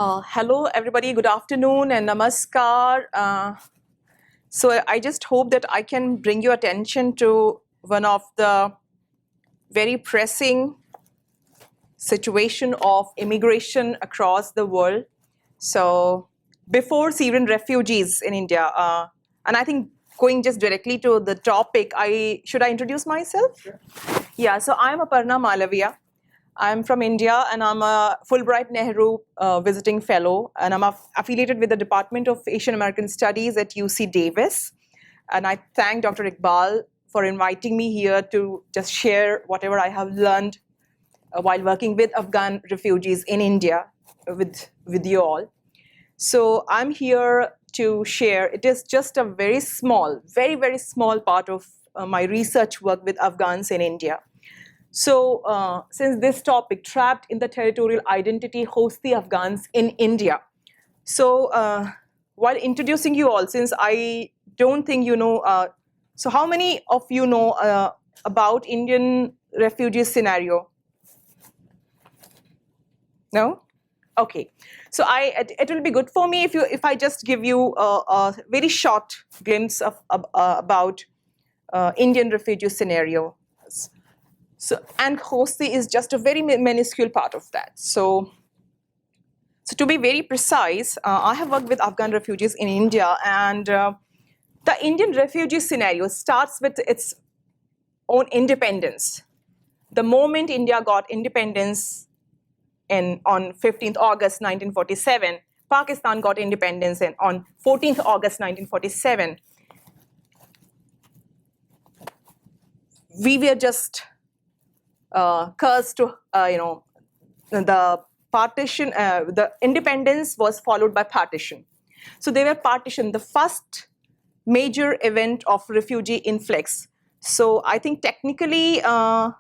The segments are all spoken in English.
Hello, everybody. Good afternoon and namaskar. So I just hope that I can bring your attention to one of the very pressing situation of immigration across the world. So before Syrian refugees in India, and I think going just directly to the topic, should I introduce myself? Sure. Yeah, so I'm Aparna Malaviya. I'm from India and I'm a Fulbright Nehru visiting fellow, and I'm affiliated with the Department of Asian American Studies at UC Davis. And I thank Dr. Iqbal for inviting me here to just share whatever I have learned while working with Afghan refugees in India with you all. So I'm here to share. It is just a very small, very, very small part of my research work with Afghans in India. So since this topic, trapped in the territorial identity, hosts the Afghans in India. So while introducing you all, since I don't think you know, so how many of you know about Indian refugee scenario? No? Okay. So it will be good for me if I just give you a very short glimpse of about Indian refugee scenario. So, and Khosti is just a very minuscule part of that. So to be very precise, I have worked with Afghan refugees in India, and the Indian refugee scenario starts with its own independence. The moment India got independence on 15th August 1947, Pakistan got independence on 14th August 1947. We were just cursed to, the partition, the independence was followed by partition. So they were partitioned, the first major event of refugee influx. So I think technically the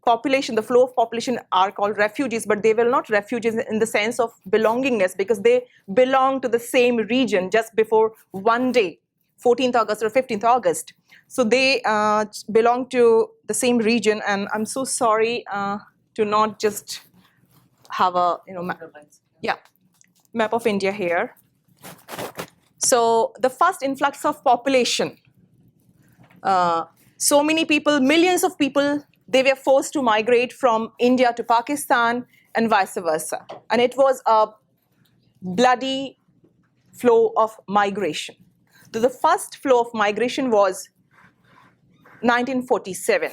population, the flow of population are called refugees, but they were not refugees in the sense of belongingness because they belong to the same region just before one day, 14th August or 15th August. So they belong to the same region, and I'm so sorry to not just have a map of India here. So the first influx of population, so many people, millions of people, they were forced to migrate from India to Pakistan and vice versa. And it was a bloody flow of migration. So the first flow of migration was 1947,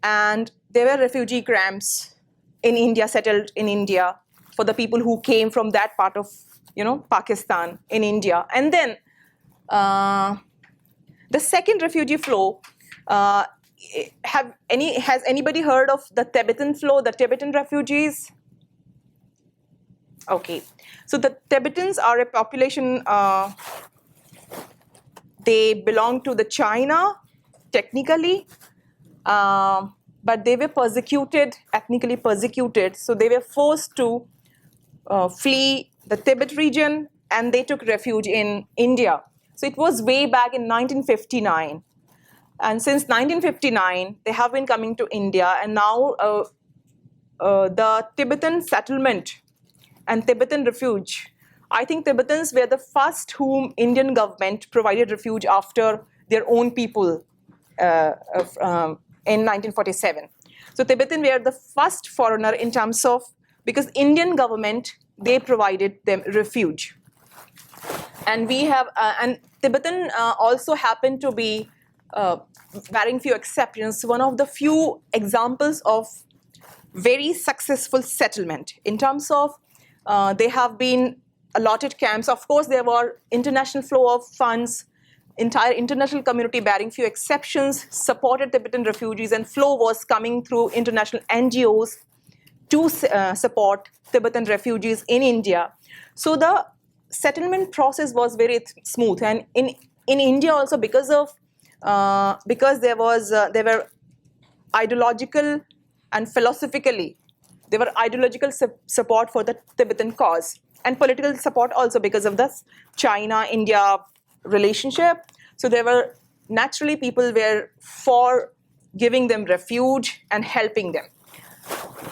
and there were refugee camps in India, settled in India for the people who came from that part of Pakistan in India. And then the second refugee flow, has anybody heard of the Tibetan flow, the Tibetan refugees? Okay, so the Tibetans are a population, they belong to the China technically, but they were persecuted, ethnically persecuted. So they were forced to flee the Tibet region, and they took refuge in India. So it was way back in 1959. And since 1959, they have been coming to India, and now the Tibetan settlement and Tibetan refuge, I think Tibetans were the first whom Indian government provided refuge after their own people in 1947. So Tibetan were the first foreigner in terms of, because Indian government, they provided them refuge. And we have, and Tibetan also happened to be, barring few exceptions, one of the few examples of very successful settlement in terms of they have been allotted camps. Of course, there were international flow of funds. Entire international community, barring few exceptions, supported Tibetan refugees, and flow was coming through international NGOs to support Tibetan refugees in India. So the settlement process was very smooth, and in India also because there were ideological and philosophically there were ideological support for the Tibetan cause, and political support also because of the China-India relationship. So there were naturally people were for giving them refuge and helping them.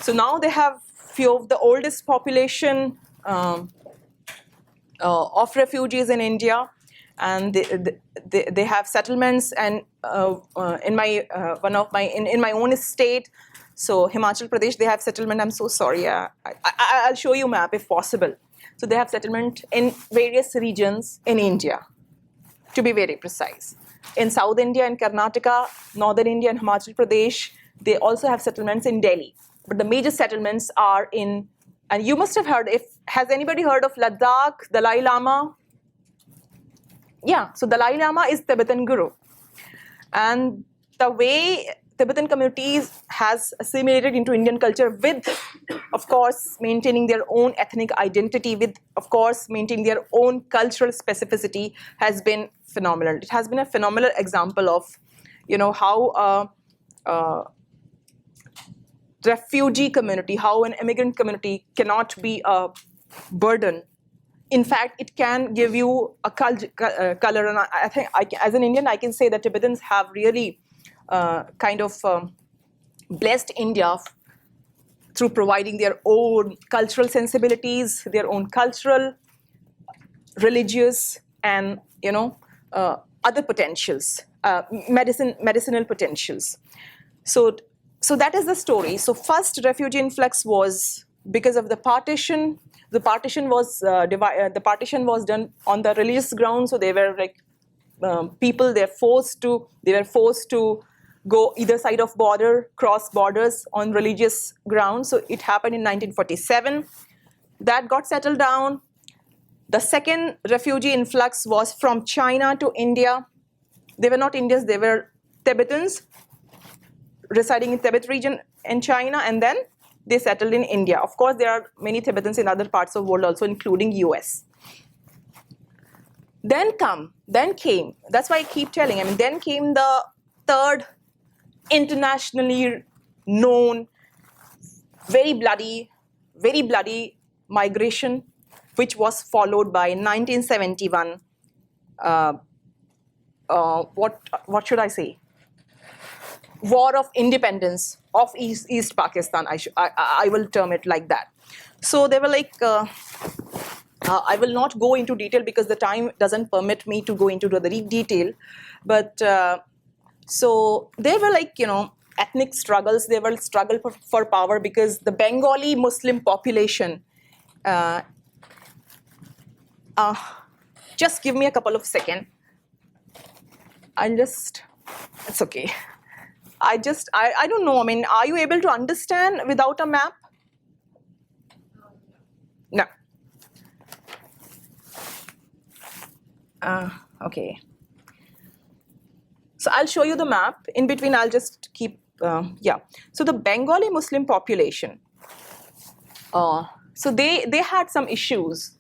So now they have few of the oldest population of refugees in India, and they have settlements. And in my in my own state, so Himachal Pradesh, they have settlement. I'm so sorry. I'll show you map if possible. So they have settlement in various regions in India, to be very precise. In South India and Karnataka, Northern India and Himachal Pradesh, they also have settlements in Delhi. But the major settlements are in, and you must have heard, has anybody heard of Ladakh, Dalai Lama? Yeah, so Dalai Lama is Tibetan guru. And the way Tibetan communities has assimilated into Indian culture with, of course, maintaining their own ethnic identity, with, of course, maintaining their own cultural specificity, has been phenomenal. It has been a phenomenal example of, how refugee community, how an immigrant community cannot be a burden. In fact, it can give you a color. And I think, as an Indian, I can say that Tibetans have really blessed India through providing their own cultural sensibilities, their own cultural, religious, and other potentials, medicinal potentials. So that is the story. So first refugee influx was because of the partition. The partition was the partition was done on the religious grounds. So they were like people. They were forced to go either side of border, cross borders on religious grounds. So it happened in 1947. That got settled down. The second refugee influx was from China to India. They were not Indians, they were Tibetans residing in Tibet region in China, and then they settled in India. Of course, there are many Tibetans in other parts of the world also, including US. Then came, that's why I keep telling, then came the third internationally known, very bloody migration, which was followed by 1971, what should I say? War of independence of East Pakistan. I will term it like that. So they were like, I will not go into detail because the time doesn't permit me to go into the detail. But so they were like, ethnic struggles. They were struggle for power because the Bengali Muslim population. Just give me a couple of seconds. It's okay. I don't know. Are you able to understand without a map? No. Okay. So I'll show you the map. In between, I'll just keep, So the Bengali Muslim population, so they had some issues,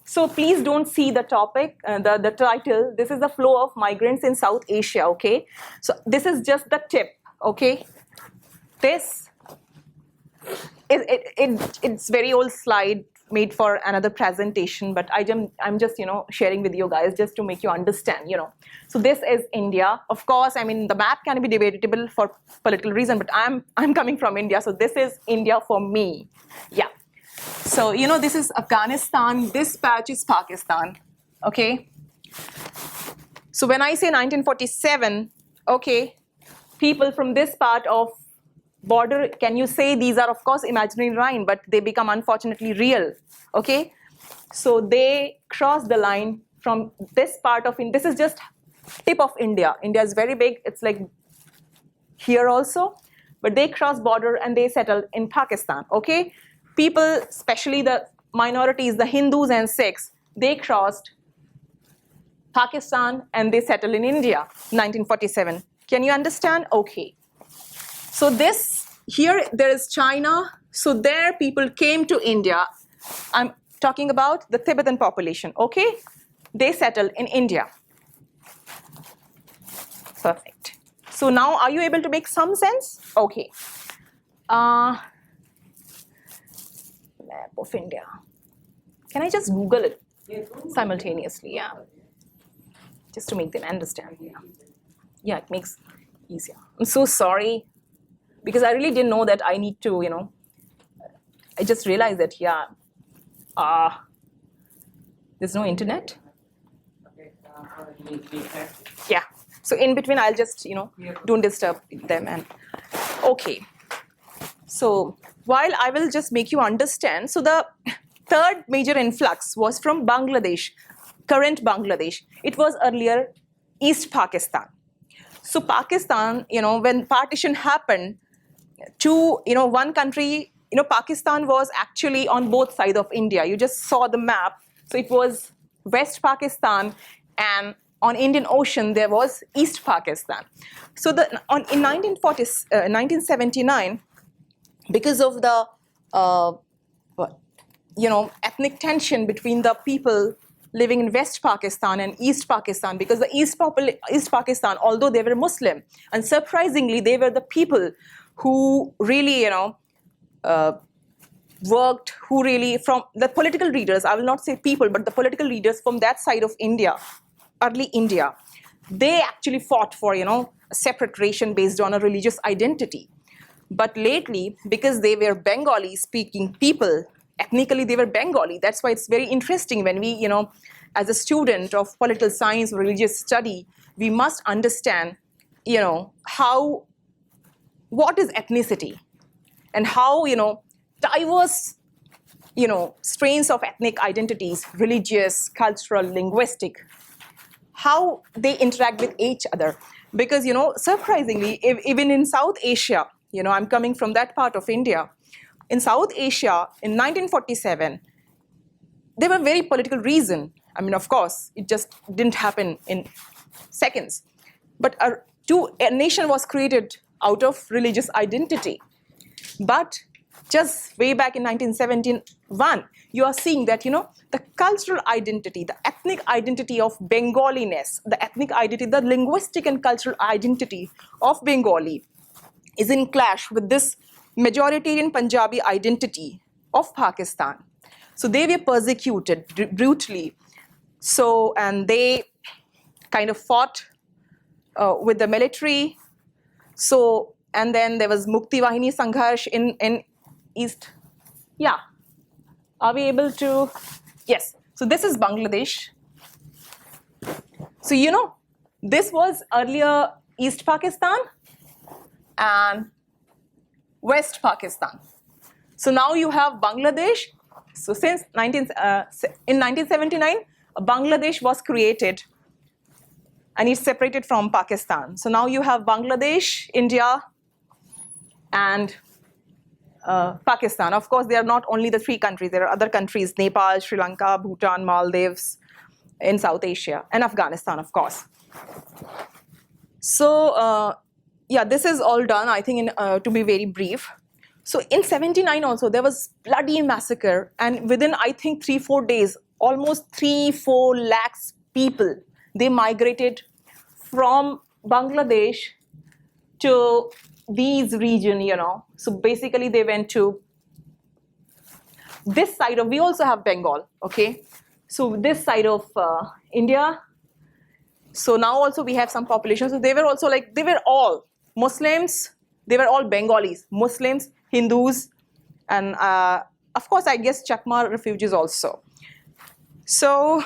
So please don't see the topic, the title. This is the flow of migrants in South Asia, okay? So this is just the tip, okay? This, it's very old slide made for another presentation, but I'm just, sharing with you guys just to make you understand, So this is India. Of course, the map can be debatable for political reason, but I'm coming from India, so this is India for me, yeah. So, this is Afghanistan, this patch is Pakistan, okay? So when I say 1947, okay, people from this part of border, can you say these are, of course, imaginary line, but they become unfortunately real, okay? So they cross the line from this part of India. This is just tip of India. India is very big. It's like here also, but they cross border and they settle in Pakistan, okay? People, especially the minorities, the Hindus and Sikhs, they crossed Pakistan and they settled in India, 1947. Can you understand? Okay. So here there is China. So there people came to India. I'm talking about the Tibetan population, okay? They settled in India. Perfect. So now are you able to make some sense? Okay. Map of India. Can I just Google it? simultaneously, yeah. Just to make them understand, yeah. Yeah, it makes easier. I'm so sorry, because I really didn't know that I need to, I just realized that, yeah, there's no internet. Yeah, so in between I'll just, don't disturb them. And okay, so while I will just make you understand, so the third major influx was from Bangladesh, current Bangladesh. It was earlier East Pakistan. So Pakistan, when partition happened to, one country, Pakistan was actually on both sides of India. You just saw the map. So it was West Pakistan, and on Indian Ocean, there was East Pakistan. So in 1979, because of the, ethnic tension between the people living in West Pakistan and East Pakistan, because the East Pakistan, although they were Muslim, and surprisingly, they were the people who really, worked, who really, from the political leaders, I will not say people, but the political leaders from that side of India, early India, they actually fought for, a separation based on a religious identity. But lately, because they were Bengali-speaking people, ethnically they were Bengali. That's why it's very interesting when we, as a student of political science or religious study, we must understand, what is ethnicity, and how, diverse, strains of ethnic identities, religious, cultural, linguistic, how they interact with each other. Because, surprisingly, even in South Asia, I'm coming from that part of India. In South Asia, in 1947, there were very political reasons. I mean, of course, it just didn't happen in seconds. But a nation was created out of religious identity. But just way back in 1971, you are seeing that, the cultural identity, the ethnic identity of Bengaliness, the ethnic identity, the linguistic and cultural identity of Bengali is in clash with this majoritarian Punjabi identity of Pakistan. So they were persecuted brutally. So, and they kind of fought with the military. So, and then there was Mukti Vahini Sangharsh in East. Yeah. Are we able to? Yes. So this is Bangladesh. So, this was earlier East Pakistan and West Pakistan. So now you have Bangladesh. So since in 1979, Bangladesh was created and it's separated from Pakistan. So now you have Bangladesh, India, and Pakistan. Of course, they are not only the three countries. There are other countries, Nepal, Sri Lanka, Bhutan, Maldives, in South Asia, and Afghanistan, of course. So, yeah, this is all done, I think, to be very brief. So in 79 also, there was bloody massacre. And within, I think, 3-4 days, almost 3-4 lakhs people, they migrated from Bangladesh to these region, So basically, they went to this side of, we also have Bengal, okay? So this side of India. So now also we have some population. So they were also like, they were all Muslims, they were all Bengalis, Muslims, Hindus, and of course, I guess Chakma refugees also. So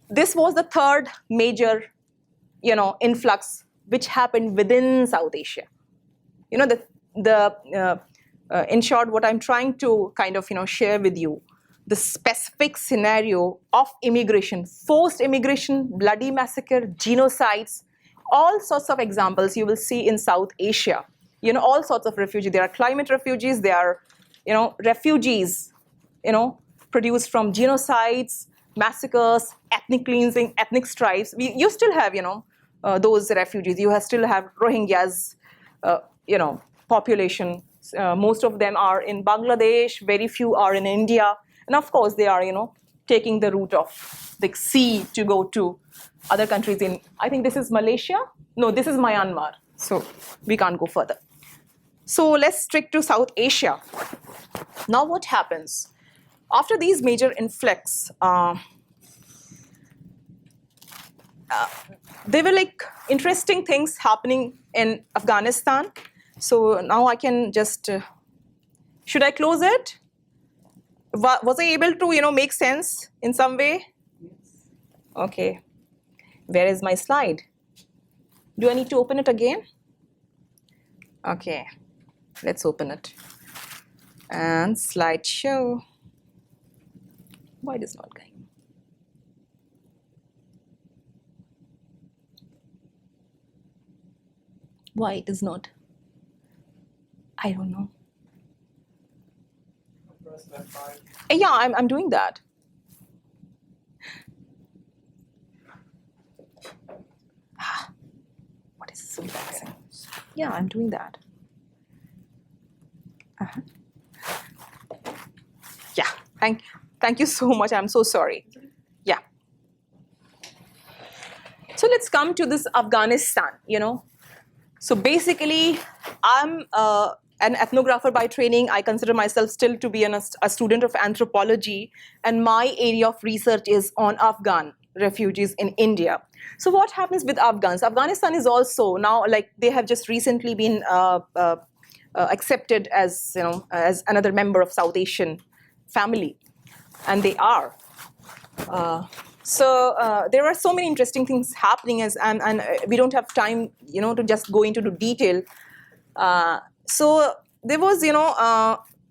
this was the third major, influx which happened within South Asia. In short, what I'm trying to kind of, share with you, the specific scenario of immigration, forced immigration, bloody massacre, genocides, all sorts of examples you will see in South Asia. All sorts of refugees. There are climate refugees. There are, refugees, produced from genocides, massacres, ethnic cleansing, ethnic strifes. You still have, those refugees. You still have Rohingyas, population. Most of them are in Bangladesh. Very few are in India. And of course, they are, taking the route of the sea to go to other countries in, I think this is Malaysia. No, this is Myanmar. So we can't go further. So let's stick to South Asia. Now what happens? after these major influx, there were like interesting things happening in Afghanistan. So now I can just, should I close it? Was I able to, make sense in some way? Okay. Where is my slide? Do I need to open it again? Okay. Let's open it. And slideshow. Why it is not going? Why it is not? I don't know. Yeah, I'm doing that. What is so embarrassing? Yeah, I'm doing that. Yeah, thank you so much. I'm so sorry. Yeah. So let's come to this Afghanistan, So basically, I'm an ethnographer by training. I consider myself still to be a student of anthropology, and my area of research is on Afghan refugees in India. So what happens with Afghans? Afghanistan is also now, like, they have just recently been accepted as, as another member of South Asian family, and they are. So there are so many interesting things happening, and we don't have time, to just go into the detail. So there was,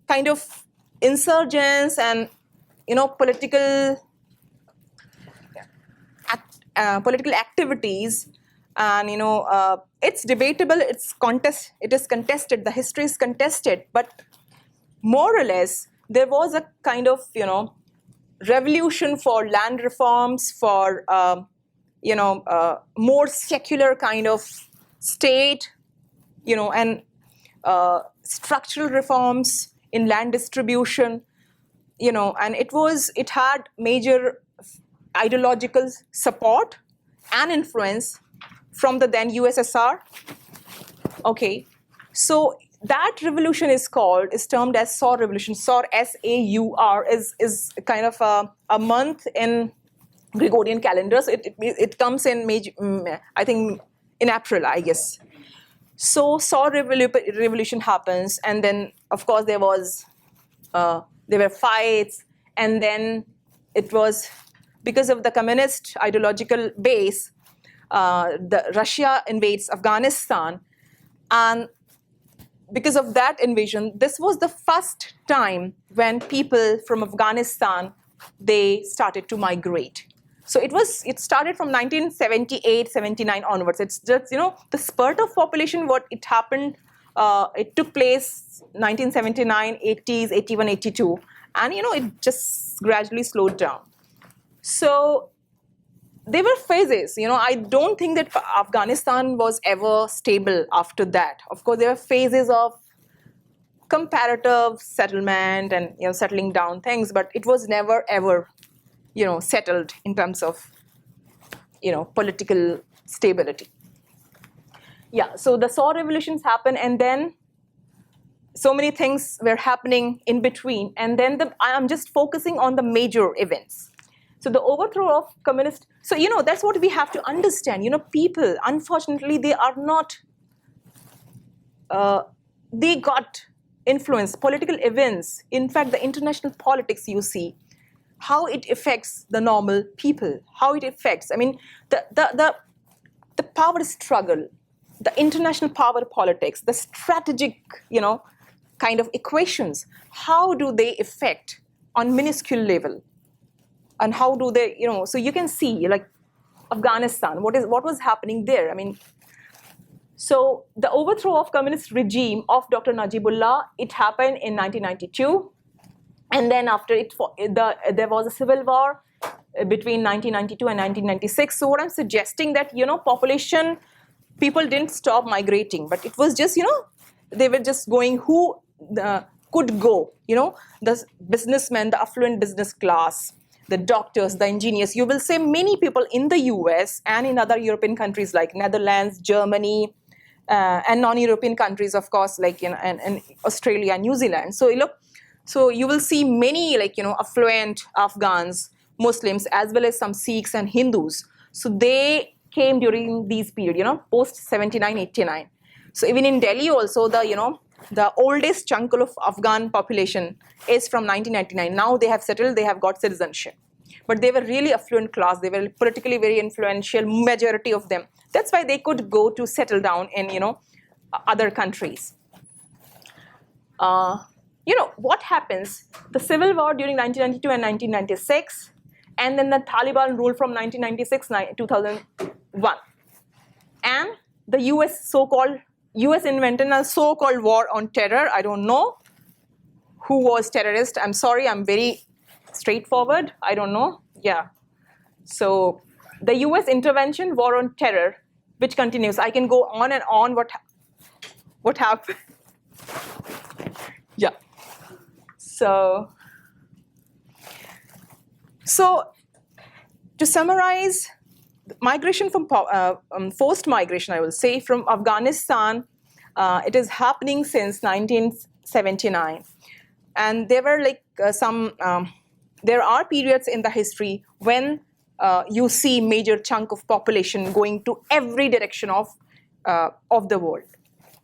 kind of insurgents and, political activities, and it's debatable. It is contested. The history is contested, but more or less there was a kind of revolution for land reforms, for more secular kind of state, and structural reforms in land distribution, and it had major ideological support and influence from the then USSR. Okay, so that revolution is termed as Saur revolution. Saur, S-A-U-R, is kind of a month in Gregorian calendars. It comes in I think in April, I guess. So Saur revolution happens, and then of course there were fights, and then it was because of the communist ideological base. Russia invades Afghanistan, and because of that invasion, this was the first time when people from Afghanistan, they started to migrate. So it started from 1978, 79 onwards. It's just, the spurt of population, what it happened, it took place 1979, 80s, 81, 82. And, it just gradually slowed down. So there were phases. I don't think that Afghanistan was ever stable after that. Of course, there were phases of comparative settlement and, settling down things, but it was never ever, settled in terms of, political stability. Yeah, so the Saur revolutions happened, and then so many things were happening in between. And then I am just focusing on the major events. So the overthrow of communist, so, that's what we have to understand. People, unfortunately, they are not, they got influence, political events. In fact, the international politics, you see, how it affects the normal people, how it affects, the power struggle, the international power politics, the strategic, kind of equations, how do they affect on minuscule level? And how do they, so you can see, like, Afghanistan, what was happening there? So the overthrow of communist regime of Dr. Najibullah, it happened in 1992. And then after it, there was a civil war between 1992 and 1996. So what I'm suggesting that, population, people didn't stop migrating, but it was just, they were just going who could go, the businessmen, the affluent business class, the doctors, the engineers. You will say many people in the US and in other European countries like Netherlands, Germany, and non-European countries, of course, like in Australia and New Zealand. So look, So you will see many affluent Afghans, Muslims, as well as some Sikhs and Hindus. So they came during these period, post 79, 89. So even in Delhi also, the oldest chunk of Afghan population is from 1999. Now they have settled, they have got citizenship. But they were really affluent class. They were politically very influential, majority of them. That's why they could go to settle down in, other countries. What happens? The civil war during 1992 and 1996, and then the Taliban rule from 1996 2001. And the US invented a so-called war on terror. I don't know who was terrorist. I'm sorry, I'm very straightforward. I don't know. Yeah. So the US intervention, war on terror, which continues. I can go on and on what happened. Yeah. So to summarize, migration from forced migration, I will say, from Afghanistan, it is happening since 1979, and there were there are periods in the history when you see major chunk of population going to every direction of the world,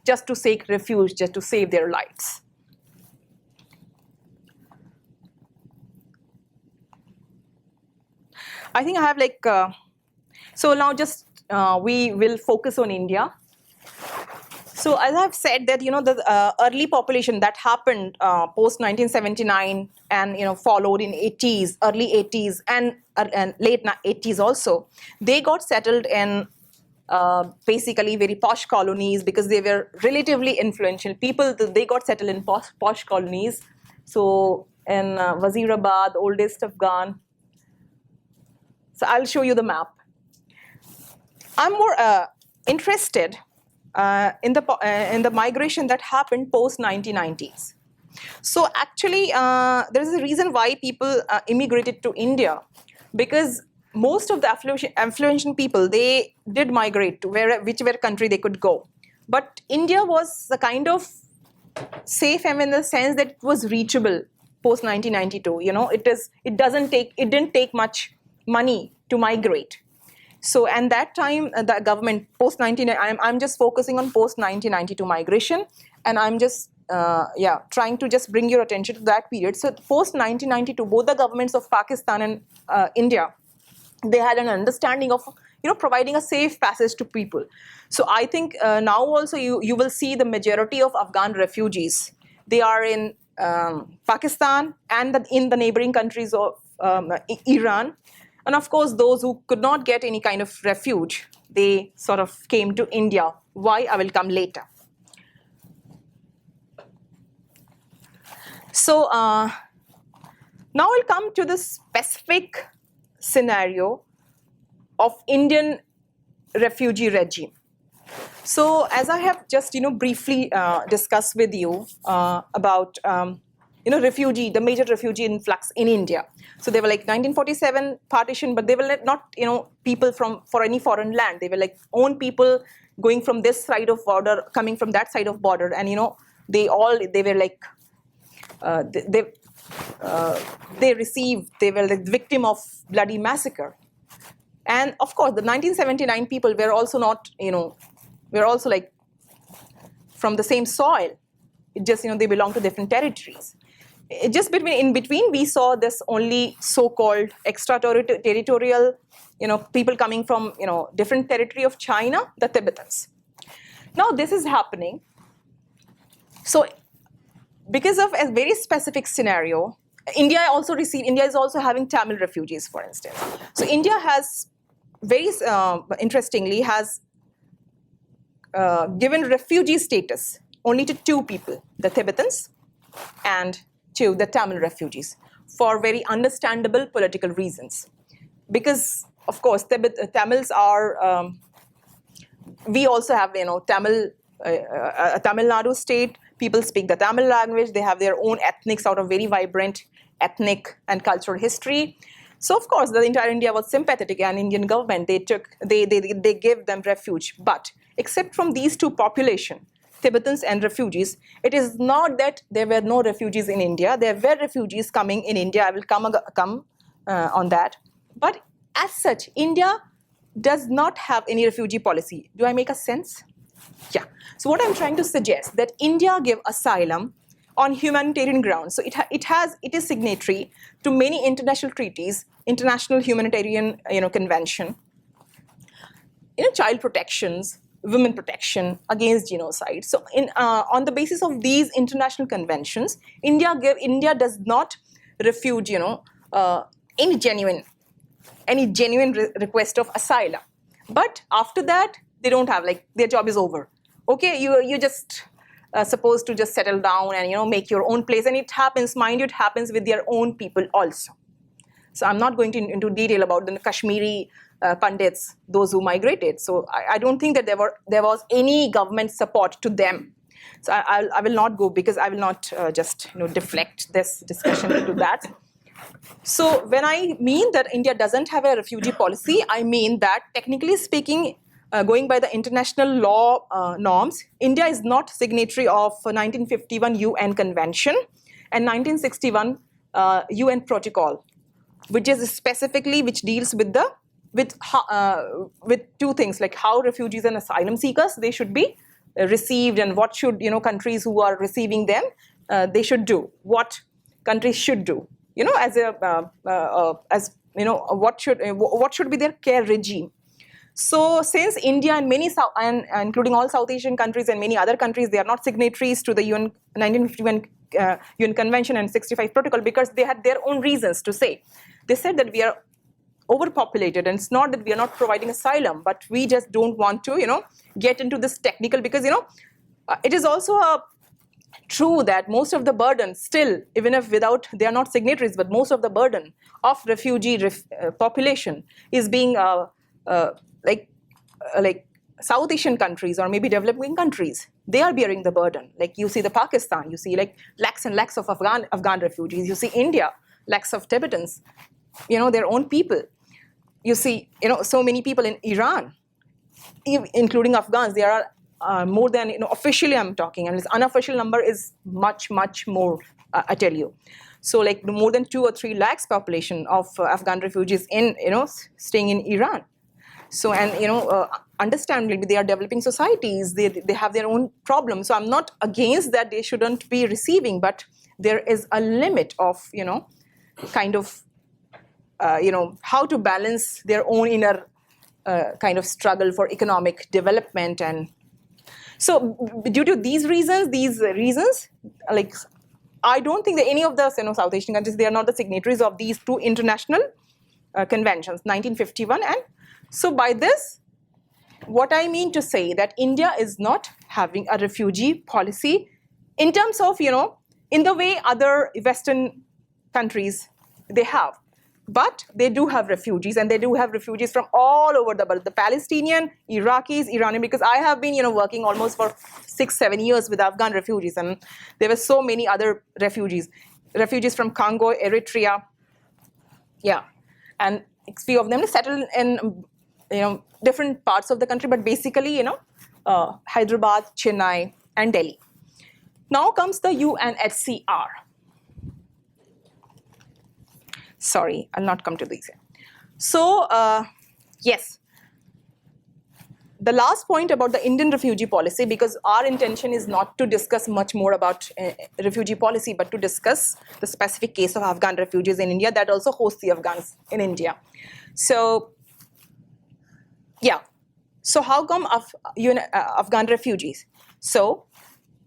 just to seek refuge, just to save their lives. I think I have so now just we will focus on India. So as I've said that, the early population that happened post 1979 and, followed in 80s, early 80s and late 80s also, they got settled in basically very posh colonies because they were relatively influential people. They got settled in posh colonies. So in Wazirabad, oldest Afghan. So I'll show you the map. I'm more interested in the migration that happened post 1990s. So actually, there is a reason why people immigrated to India, because most of the affluent people, they did migrate to whichever country they could go. But India was a kind of safe haven in the sense that it was reachable post 1992. It didn't take much money to migrate. So, and that time, the government post 1990, I'm just focusing on post 1992 migration, and I'm just trying to just bring your attention to that period. So, post 1992, both the governments of Pakistan and India, they had an understanding of providing a safe passage to people. So, I think now also you will see the majority of Afghan refugees. They are in Pakistan and in the neighboring countries of Iran. And of course, those who could not get any kind of refuge, they sort of came to India. Why? I will come later. So now I'll come to the specific scenario of Indian refugee regime. So as I have just briefly discussed with you about refugee, the major refugee influx in India. So they were 1947 partition, but they were not people for any foreign land. They were own people going from this side of border, coming from that side of border, and they were they were the victim of bloody massacre. And of course, the 1979 people were also not were also from the same soil. It just they belong to different territories. Just in between, we saw this only so-called extraterritorial, people coming from, different territory of China, the Tibetans. Now this is happening. So because of a very specific scenario, India is also having Tamil refugees, for instance. So India has very interestingly has given refugee status only to two people, the Tibetans and to the Tamil refugees, for very understandable political reasons. Because, of course, Tamils are, we also have, Tamil, Tamil Nadu state, people speak the Tamil language, they have their own ethnics out of very vibrant ethnic and cultural history. So, of course, the entire India was sympathetic, and Indian government, they gave them refuge. But except from these two population, Tibetans and refugees. It is not that there were no refugees in India. There were refugees coming in India. I will come on that. But as such, India does not have any refugee policy. Do I make a sense? Yeah. So what I'm trying to suggest that India give asylum on humanitarian grounds. So it is signatory to many international treaties, international humanitarian convention, child protections, women protection, against genocide. So on the basis of these international conventions, India does not refuse any genuine request of asylum. But after that, they don't have, like, their job is over. Okay, you just supposed to just settle down and make your own place, and it happens, mind you, it happens with their own people also. So I'm not going into detail about the Kashmiri Pandits, those who migrated. So I don't think that there was any government support to them. So I will not go, because I will not just deflect this discussion into that. So when I mean that India doesn't have a refugee policy, I mean that technically speaking, going by the international law norms, India is not signatory of 1951 UN Convention and 1961 UN Protocol, which deals with two things, like how refugees and asylum seekers, they should be received, and what should countries who are receiving them they should do, what countries should do, what should be their care regime. So since India and many including all South Asian countries and many other countries, they are not signatories to the 1951 UN Convention and 65 Protocol, because they had their own reasons to say. They said that we are overpopulated, and it's not that we are not providing asylum, but we just don't want to get into this technical, because it is also true that most of the burden still, even if they are not signatories, but most of the burden of refugee population is being like South Asian countries or maybe developing countries. They are bearing the burden. Like you see the Pakistan, you see like lakhs and lakhs of Afghan refugees. You see India, lakhs of Tibetans, their own people. You see, so many people in Iran, including Afghans. There are more than, officially I'm talking, and this unofficial number is much, much more, I tell you. So like more than 2 or 3 lakhs population of Afghan refugees in, staying in Iran. So, and, understandably, they are developing societies, they have their own problems. So I'm not against that they shouldn't be receiving, but there is a limit of, kind of, how to balance their own inner kind of struggle for economic development. And so due to these reasons, like, I don't think that any of the South Asian countries, they are not the signatories of these 2 international conventions, 1951 and. So by this, what I mean to say that India is not having a refugee policy in terms of, in the way other Western countries they have. But they do have refugees, and they do have refugees from all over the world. The Palestinian, Iraqis, Iranian, because I have been, working almost for 6-7 years with Afghan refugees, and there were so many other refugees from Congo, Eritrea, yeah, and a few of them settled in different parts of the country, but basically, Hyderabad, Chennai, and Delhi. Now comes the UNHCR. Sorry, I'll not come to these. So, yes, the last point about the Indian refugee policy, because our intention is not to discuss much more about refugee policy, but to discuss the specific case of Afghan refugees in India that also hosts the Afghans in India. So, yeah. So how come Afghan refugees? So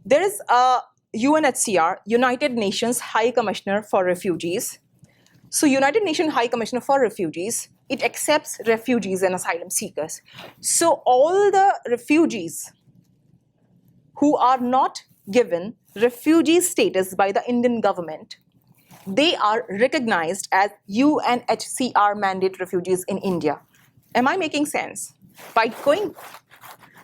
there is a UNHCR, United Nations High Commissioner for Refugees. So United Nations High Commissioner for Refugees, it accepts refugees and asylum seekers. So all the refugees who are not given refugee status by the Indian government, they are recognized as UNHCR mandate refugees in India. Am I making sense?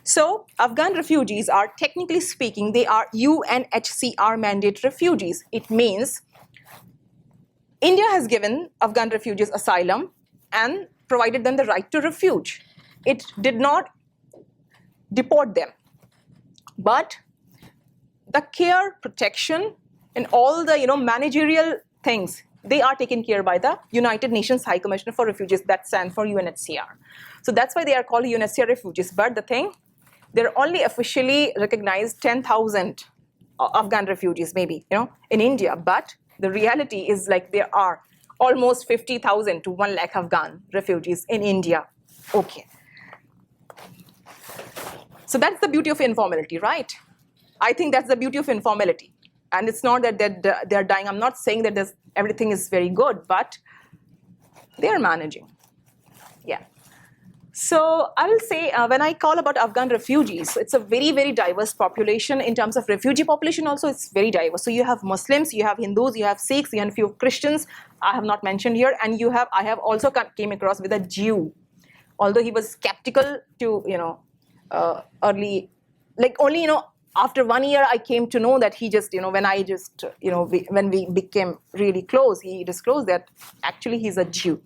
So Afghan refugees are, technically speaking, they are UNHCR mandate refugees. It means India has given Afghan refugees asylum and provided them the right to refuge. It did not deport them. But the care, protection, and all the managerial things, they are taken care by the United Nations High Commissioner for Refugees, that stands for UNHCR. So that's why they are called UNHCR refugees. But the thing, they're only officially recognized 10,000 Afghan refugees maybe, in India. But the reality is like there are almost 50,000 to 1 lakh Afghan refugees in India. Okay. So that's the beauty of informality, right? I think that's the beauty of informality. And it's not that they're dying. I'm not saying that everything is very good, but they're managing. Yeah. So I will say, when I call about Afghan refugees, it's a very, very diverse population. In terms of refugee population also, it's very diverse. So you have Muslims, you have Hindus, you have Sikhs, you have a few Christians, I have not mentioned here, and I have also came across with a Jew. Although he was skeptical to, early, like only, after 1 year, I came to know that he just, when we became really close, he disclosed that actually he's a Jew.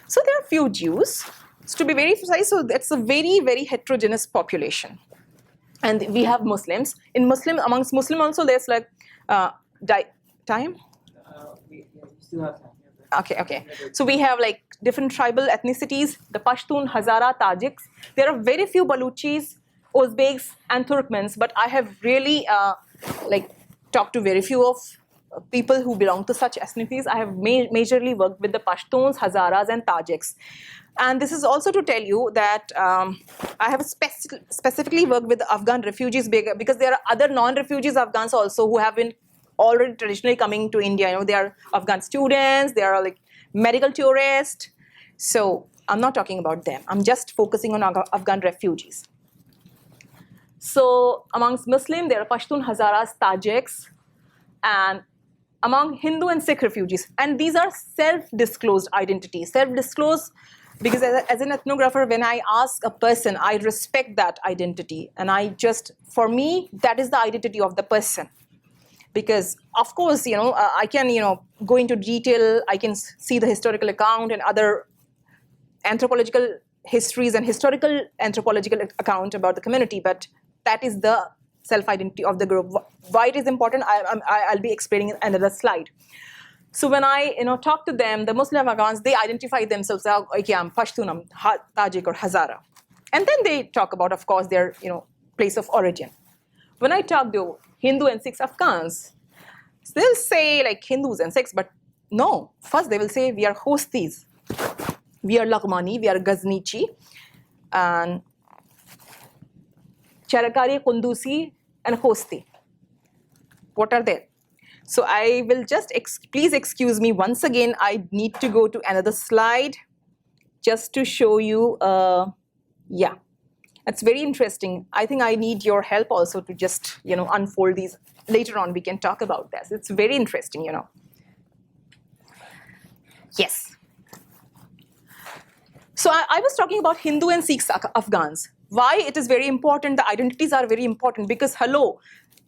So there are few Jews. To be very precise, so that's a very, very heterogeneous population. And we have Muslims. Amongst Muslim also, there's like, time? We still have time. Okay. So we have like different tribal ethnicities, the Pashtun, Hazara, Tajiks. There are very few Baluchis, Uzbeks, and Turkmens, but I have really talked to very few of people who belong to such ethnicities. I have majorly worked with the Pashtuns, Hazaras, and Tajiks. And this is also to tell you that I have specifically worked with Afghan refugees because there are other non-refugees Afghans also who have been already traditionally coming to India. They are Afghan students, they are like medical tourists. So I'm not talking about them. I'm just focusing on Afghan refugees. So amongst Muslim, there are Pashtun, Hazaras, Tajiks, and among Hindu and Sikh refugees. And these are self-disclosed identities. Self-disclosed because as an ethnographer, when I ask a person, I respect that identity. And for me, that is the identity of the person. Because of course, I can, go into detail. I can see the historical account and other anthropological histories and historical anthropological account about the community. But that is the self-identity of the group. Why it is important, I'll be explaining in another slide. So when I talk to them, the Muslim Afghans, they identify themselves as, okay, I'm Pashtun, I'm Tajik or Hazara. And then they talk about, of course, their place of origin. When I talk to Hindu and Sikh Afghans, they'll say like Hindus and Sikhs, but no. First they will say we are Hostis, we are Laghmani, we are Ghaznichi, and Charakari, Kundusi, and Hosti. What are they? So I will just, please excuse me once again, I need to go to another slide just to show you, yeah. It's very interesting. I think I need your help also to just, unfold these. Later on, we can talk about this. It's very interesting, Yes. So I was talking about Hindu and Sikh Afghans. Why it is very important, the identities are very important because,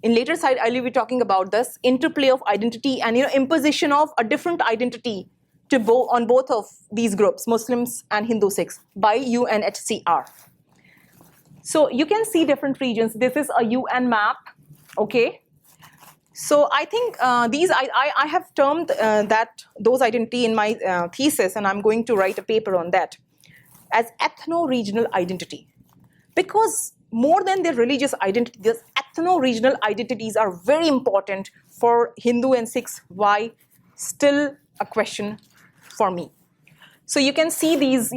in later side, I will be talking about this interplay of identity and imposition of a different identity on both of these groups, Muslims and Hindu Sikhs, by UNHCR. So you can see different regions. This is a UN map, okay? So I think I have termed those identity in my thesis, and I'm going to write a paper on that, as ethno-regional identity. Because more than their religious identity, these ethno-regional identities are very important for Hindu and Sikhs. Why? Still a question for me. So you can see these,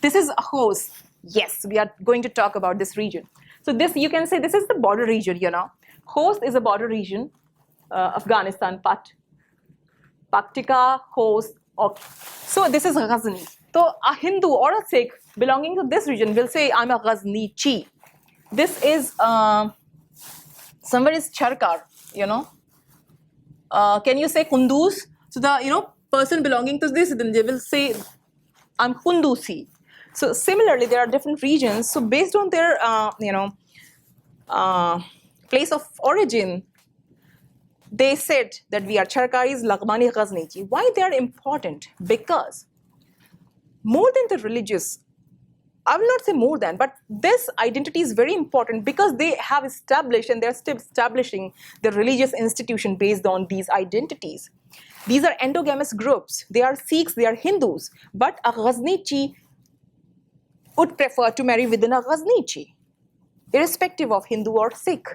this is a host. Yes, we are going to talk about this region. So this, you can say this is the border region, Host is a border region, Afghanistan, Paktika, Host, okay. So this is Ghazni. So a Hindu or a Sikh belonging to this region will say, I'm a Ghaznichi. This is, somewhere is Charkar, Can you say Kunduz? So the, person belonging to this, then they will say, I'm Kundusi. So similarly, there are different regions. So based on their, place of origin, they said that we are Charkaris, Laghmani, Ghazniji. Why they are important? Because more than the religious I will not say more than, but this identity is very important because they have established and they're still establishing the religious institution based on these identities. These are endogamous groups. They are Sikhs, they are Hindus, but a Ghazniji would prefer to marry within a Ghazniji, irrespective of Hindu or Sikh.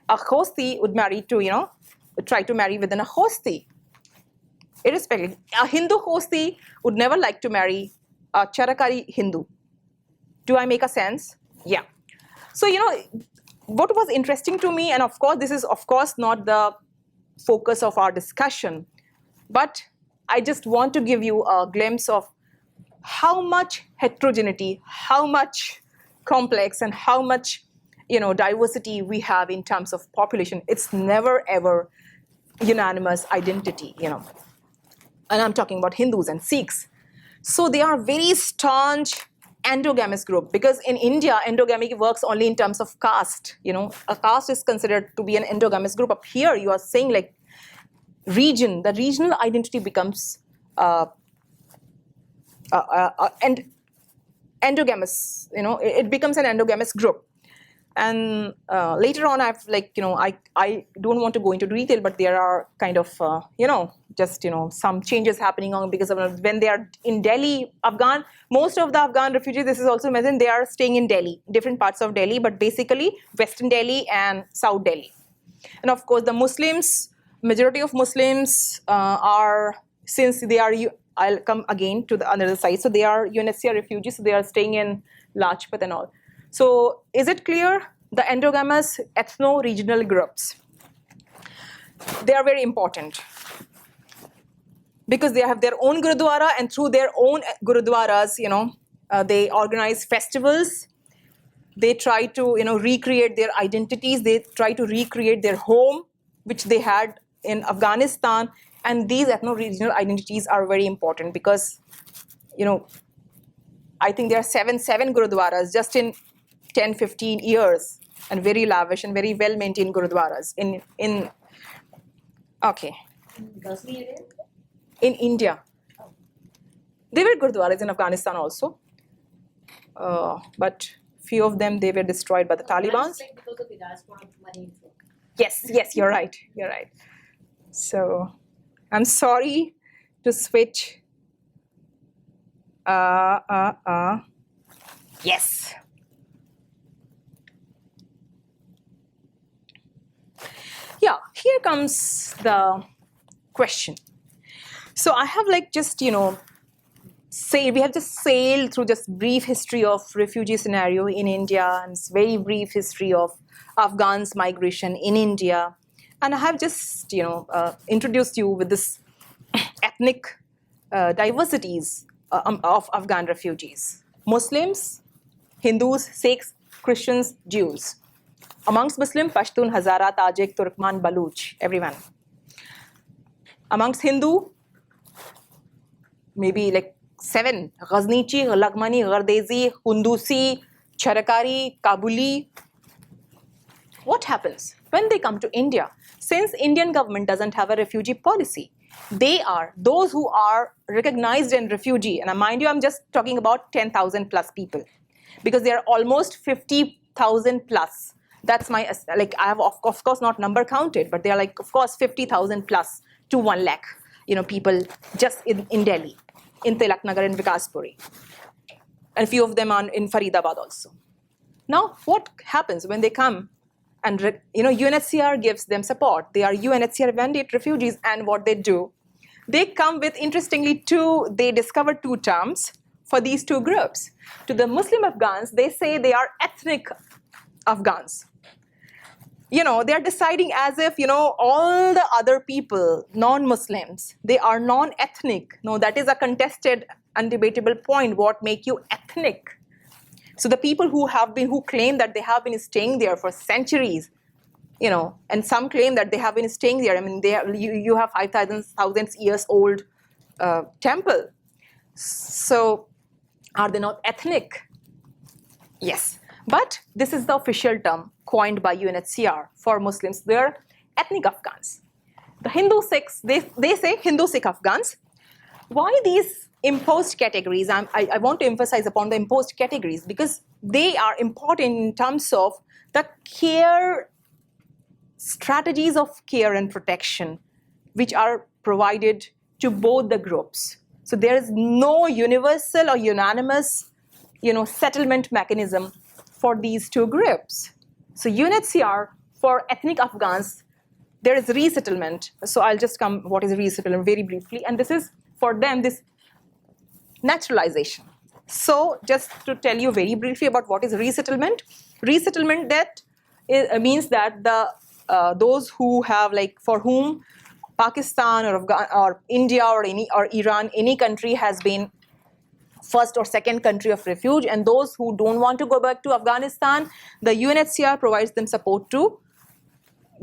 A Khosti would marry to, try to marry within a Khosti, irrespective. A Hindu Khosti would never like to marry a Charakari Hindu. Do I make a sense? Yeah. So, what was interesting to me, and of course, this is of course not the focus of our discussion, but I just want to give you a glimpse of how much heterogeneity, how much complex, and how much diversity we have in terms of population. It's never ever unanimous identity, And I'm talking about Hindus and Sikhs. So they are very staunch endogamous group, because in India, endogamy works only in terms of caste. A caste is considered to be an endogamous group. Up here, you are saying like region. The regional identity becomes endogamous. It becomes an endogamous group. And later on, I don't want to go into detail, but there are kind of, some changes happening on because of when they are in Delhi, Afghan. Most of the Afghan refugees, this is also mentioned, they are staying in Delhi, different parts of Delhi, but basically Western Delhi and South Delhi. And of course, the Muslims, majority of Muslims are, since they are, I'll come again to the other side. So they are UNHCR refugees, so they are staying in Lajpat and all. So is it clear? The endogamous ethno-regional groups, they are very important because they have their own gurudwara, and through their own gurudwaras, they organize festivals. They try to, recreate their identities. They try to recreate their home, which they had in Afghanistan. And these ethno-regional identities are very important because, I think there are seven gurudwaras just in 10, 15 years, and very lavish and very well-maintained gurudwaras in India. There were gurudwaras in Afghanistan also, but few of them, they were destroyed by the Taliban. Because of the diaspora money. Yes, you're right. So I'm sorry to switch. Yes. Yeah, here comes the question. So I have we have just sailed through just brief history of refugee scenario in India, and very brief history of Afghans migration in India. And I have just, introduced you with this ethnic diversities of Afghan refugees. Muslims, Hindus, Sikhs, Christians, Jews. Amongst Muslim, Pashtun, Hazara, Tajik, Turkman, Baluch, everyone. Amongst Hindu, maybe like 7. Ghazniji, Laghmani, Gardezi, Hundusi, Charakari, Kabuli. What happens when they come to India? Since Indian government doesn't have a refugee policy, they are those who are recognized in refugee. And mind you, I'm just talking about 10,000 plus people, because they are almost 50,000 plus. That's my, I have of course not number counted, but they are of course 50,000 plus to 1 lakh, people just in Delhi, in Tilaknagar and Vikaspuri. And a few of them are in Faridabad also. Now, what happens when they come? And UNHCR gives them support. They are UNHCR mandate refugees, and what they do, they come with, interestingly, they discover 2 terms for these 2 groups. To the Muslim Afghans, they say they are ethnic Afghans. They are deciding as if, all the other people, non-Muslims, they are non-ethnic. No, that is a contested, undebatable point. What make you ethnic? So the people who claim that they have been staying there for centuries, and some claim that they have been staying there. I mean, you have 5,000 years old temple. So are they not ethnic? Yes. But this is the official term coined by UNHCR for Muslims. They are ethnic Afghans. The Hindu Sikhs, they say Hindu Sikh Afghans. Why these imposed categories. I want to emphasize upon the imposed categories because they are important in terms of the care strategies of care and protection which are provided to both the groups. So there is no universal or unanimous, settlement mechanism for these two groups. So UNHCR for ethnic Afghans, there is resettlement. So I'll just come what is resettlement very briefly, and this is for them this naturalization. So just to tell you very briefly about what is resettlement. Resettlement that means that those who have for whom Pakistan or India or Iran, any country has been first or second country of refuge, and those who don't want to go back to Afghanistan, the UNHCR provides them support to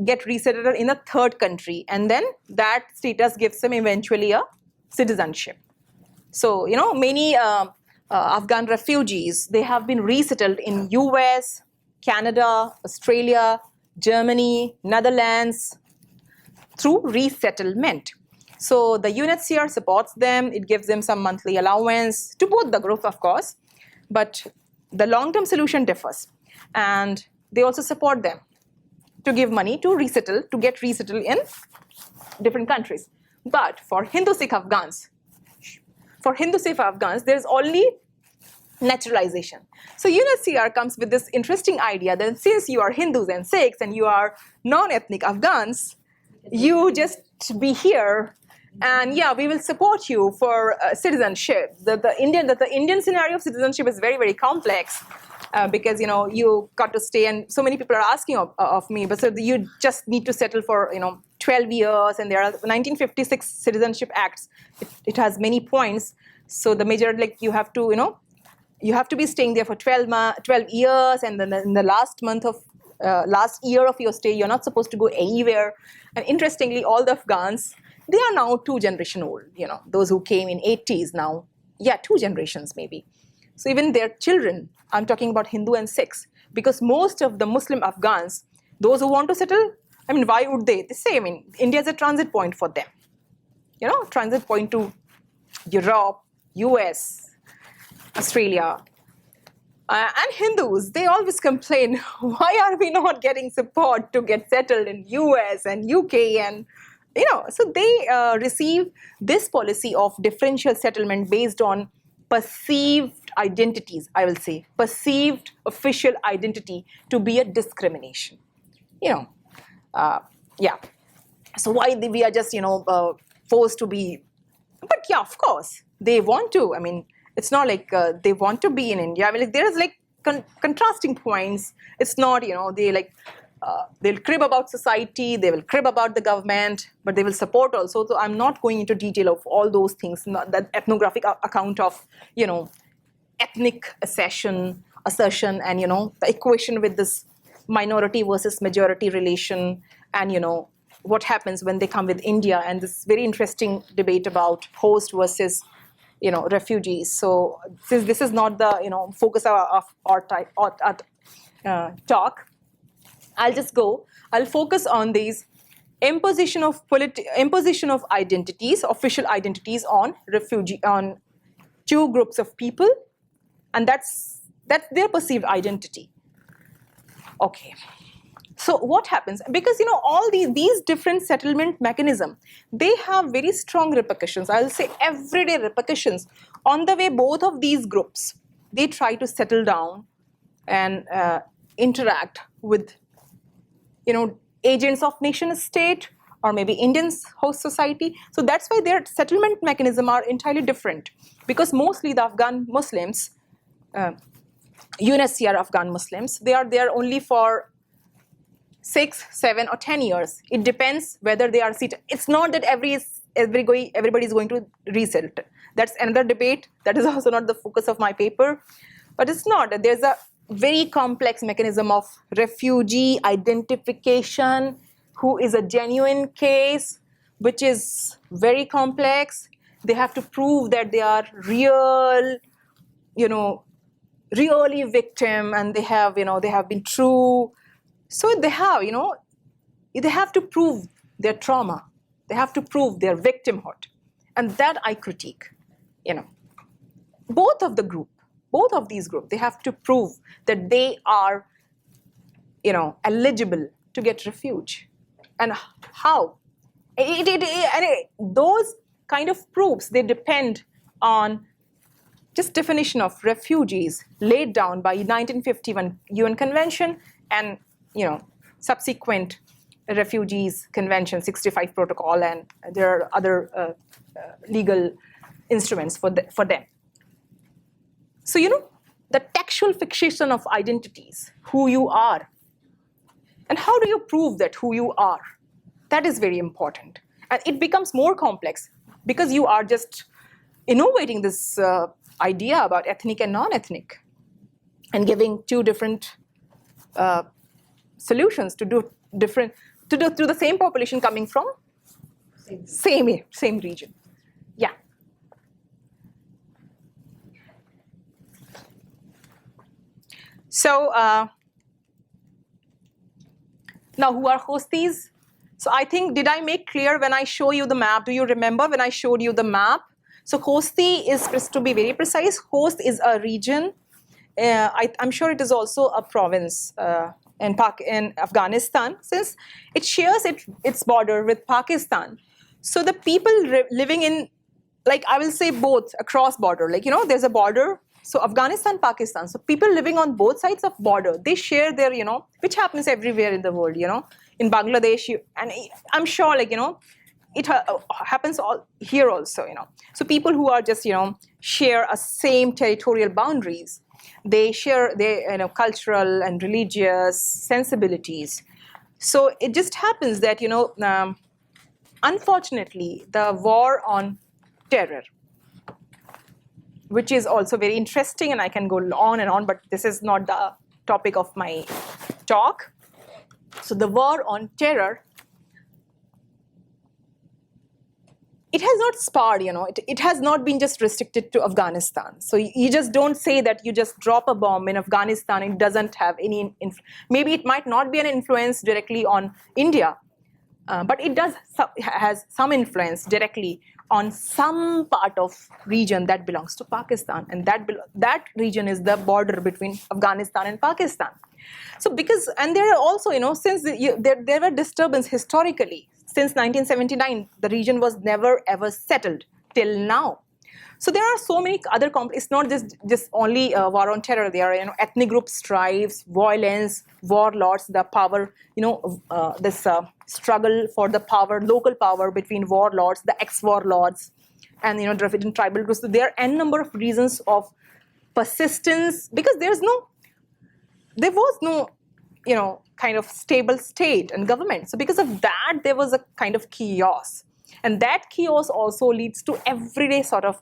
get resettled in a third country, and then that status gives them eventually a citizenship. So many Afghan refugees, they have been resettled in US, Canada, Australia, Germany, Netherlands through resettlement. So the UNHCR supports them. It gives them some monthly allowance to both the groups, of course, but the long-term solution differs, and they also support them to give money to get resettled in different countries. But for Hindu Sikh Afghans, there is only naturalization. So UNHCR comes with this interesting idea that since you are Hindus and Sikhs and you are non-ethnic Afghans, you just be here, and we will support you for citizenship. The Indian scenario of citizenship is very, very complex because you got to stay, and so many people are asking of me, but so you just need to settle for 12 years, and there are 1956 Citizenship Acts. It has many points. So the major you have to be staying there for 12 years, and then in the last year of your stay, you're not supposed to go anywhere. And interestingly, all the Afghans, they are now 2 generations old. Those who came in 80s now, 2 generations maybe. So even their children, I'm talking about Hindu and Sikhs, because most of the Muslim Afghans, those who want to settle, why would they? They say, India is a transit point for them. Transit point to Europe, US, Australia. And Hindus, they always complain, why are we not getting support to get settled in US and UK? And, so they receive this policy of differential settlement based on perceived identities, I will say, perceived official identity to be a discrimination. So why we are just, forced to be, but of course, they want to. It's not like they want to be in India. There is contrasting points. It's not, they'll crib about society, they will crib about the government, but they will support also. So I'm not going into detail of all those things, not that ethnographic account of, ethnic assertion and, the equation with this minority versus majority relation and, what happens when they come with India, and this very interesting debate about host versus refugees. So since this is not the focus of our talk, I'll focus on these imposition of identities, official identities on on 2 groups of people, and that's their perceived identity. Okay. So what happens? Because all these different settlement mechanisms, they have very strong repercussions. I'll say everyday repercussions on the way both of these groups, they try to settle down and interact with agents of nation state or maybe Indians host society. So that's why their settlement mechanisms are entirely different, because mostly the Afghan Muslims, UNHCR Afghan Muslims, they are there only for 6, 7, or 10 years. It depends whether they are seated. It's not that everybody is going to resettle. That's another debate. That is also not the focus of my paper. But it's not. There's a very complex mechanism of refugee identification, who is a genuine case, which is very complex. They have to prove that they are real, really victim, and they have been true. So they have to prove their trauma. They have to prove their victimhood. And that I critique. both of these groups, they have to prove that they are, eligible to get refuge. And how? Those kind of proofs, they depend on just definition of refugees laid down by 1951 UN Convention and, subsequent Refugees Convention 65 Protocol, and there are other legal instruments for them. So, the textual fixation of identities, who you are, and how do you prove that who you are? That is very important. And it becomes more complex because you are just innovating this idea about ethnic and non-ethnic and giving two different solutions to the same population coming from same region. Yeah. So now, who are Khostis? So I think, did I make clear when I show you the map? Do you remember when I showed you the map? So Khosti is, just to be very precise, Khost is a region. I'm sure it is also a province in Afghanistan, since it shares its border with Pakistan. So the people living in, I will say both across border, there's a border. So Afghanistan, Pakistan. So people living on both sides of border, they share their, which happens everywhere in the world, in Bangladesh, and I'm sure, it happens all here also, So people who are just, share a same territorial boundaries. They share their, cultural and religious sensibilities. So it just happens that, unfortunately, the war on terror, which is also very interesting, and I can go on and on, but this is not the topic of my talk. So the war on terror, it has not sparred, it has not been just restricted to Afghanistan. So you just don't say that you just drop a bomb in Afghanistan, it doesn't have any maybe it might not be an influence directly on India, but it has some influence directly on some part of region that belongs to Pakistan, and that region is the border between Afghanistan and Pakistan. So and there are also, since there were disturbance historically, since 1979, the region was never ever settled till now. So there are so many other it's not just only war on terror. There are, ethnic group strifes, violence, warlords, the power, this struggle for the power, local power between warlords, the ex-warlords, and, Dravidian tribal groups. So there are n number of reasons of persistence, because there was no, kind of stable state and government. So because of that, there was a kind of chaos. And that chaos also leads to everyday sort of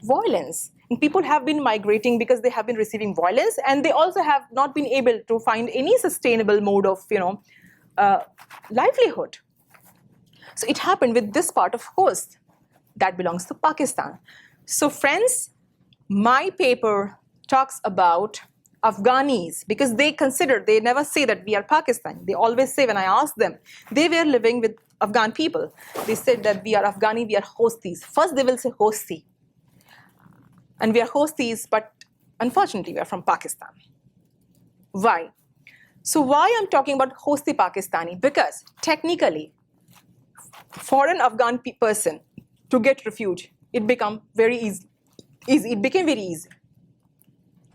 violence. And people have been migrating because they have been receiving violence, and they also have not been able to find any sustainable mode of, livelihood. So it happened with this part of Khost that belongs to Pakistan. So friends, my paper talks about Afghanis, because they never say that we are Pakistan. They always say, when I ask them, they were living with Afghan people. They said that we are Afghani, we are Khostis. First they will say Khosti. And we are Khostis, but unfortunately we are from Pakistan. Why? So why I'm talking about Khosti Pakistani? Because technically, for an Afghan person to get refuge, it became very easy. It became very easy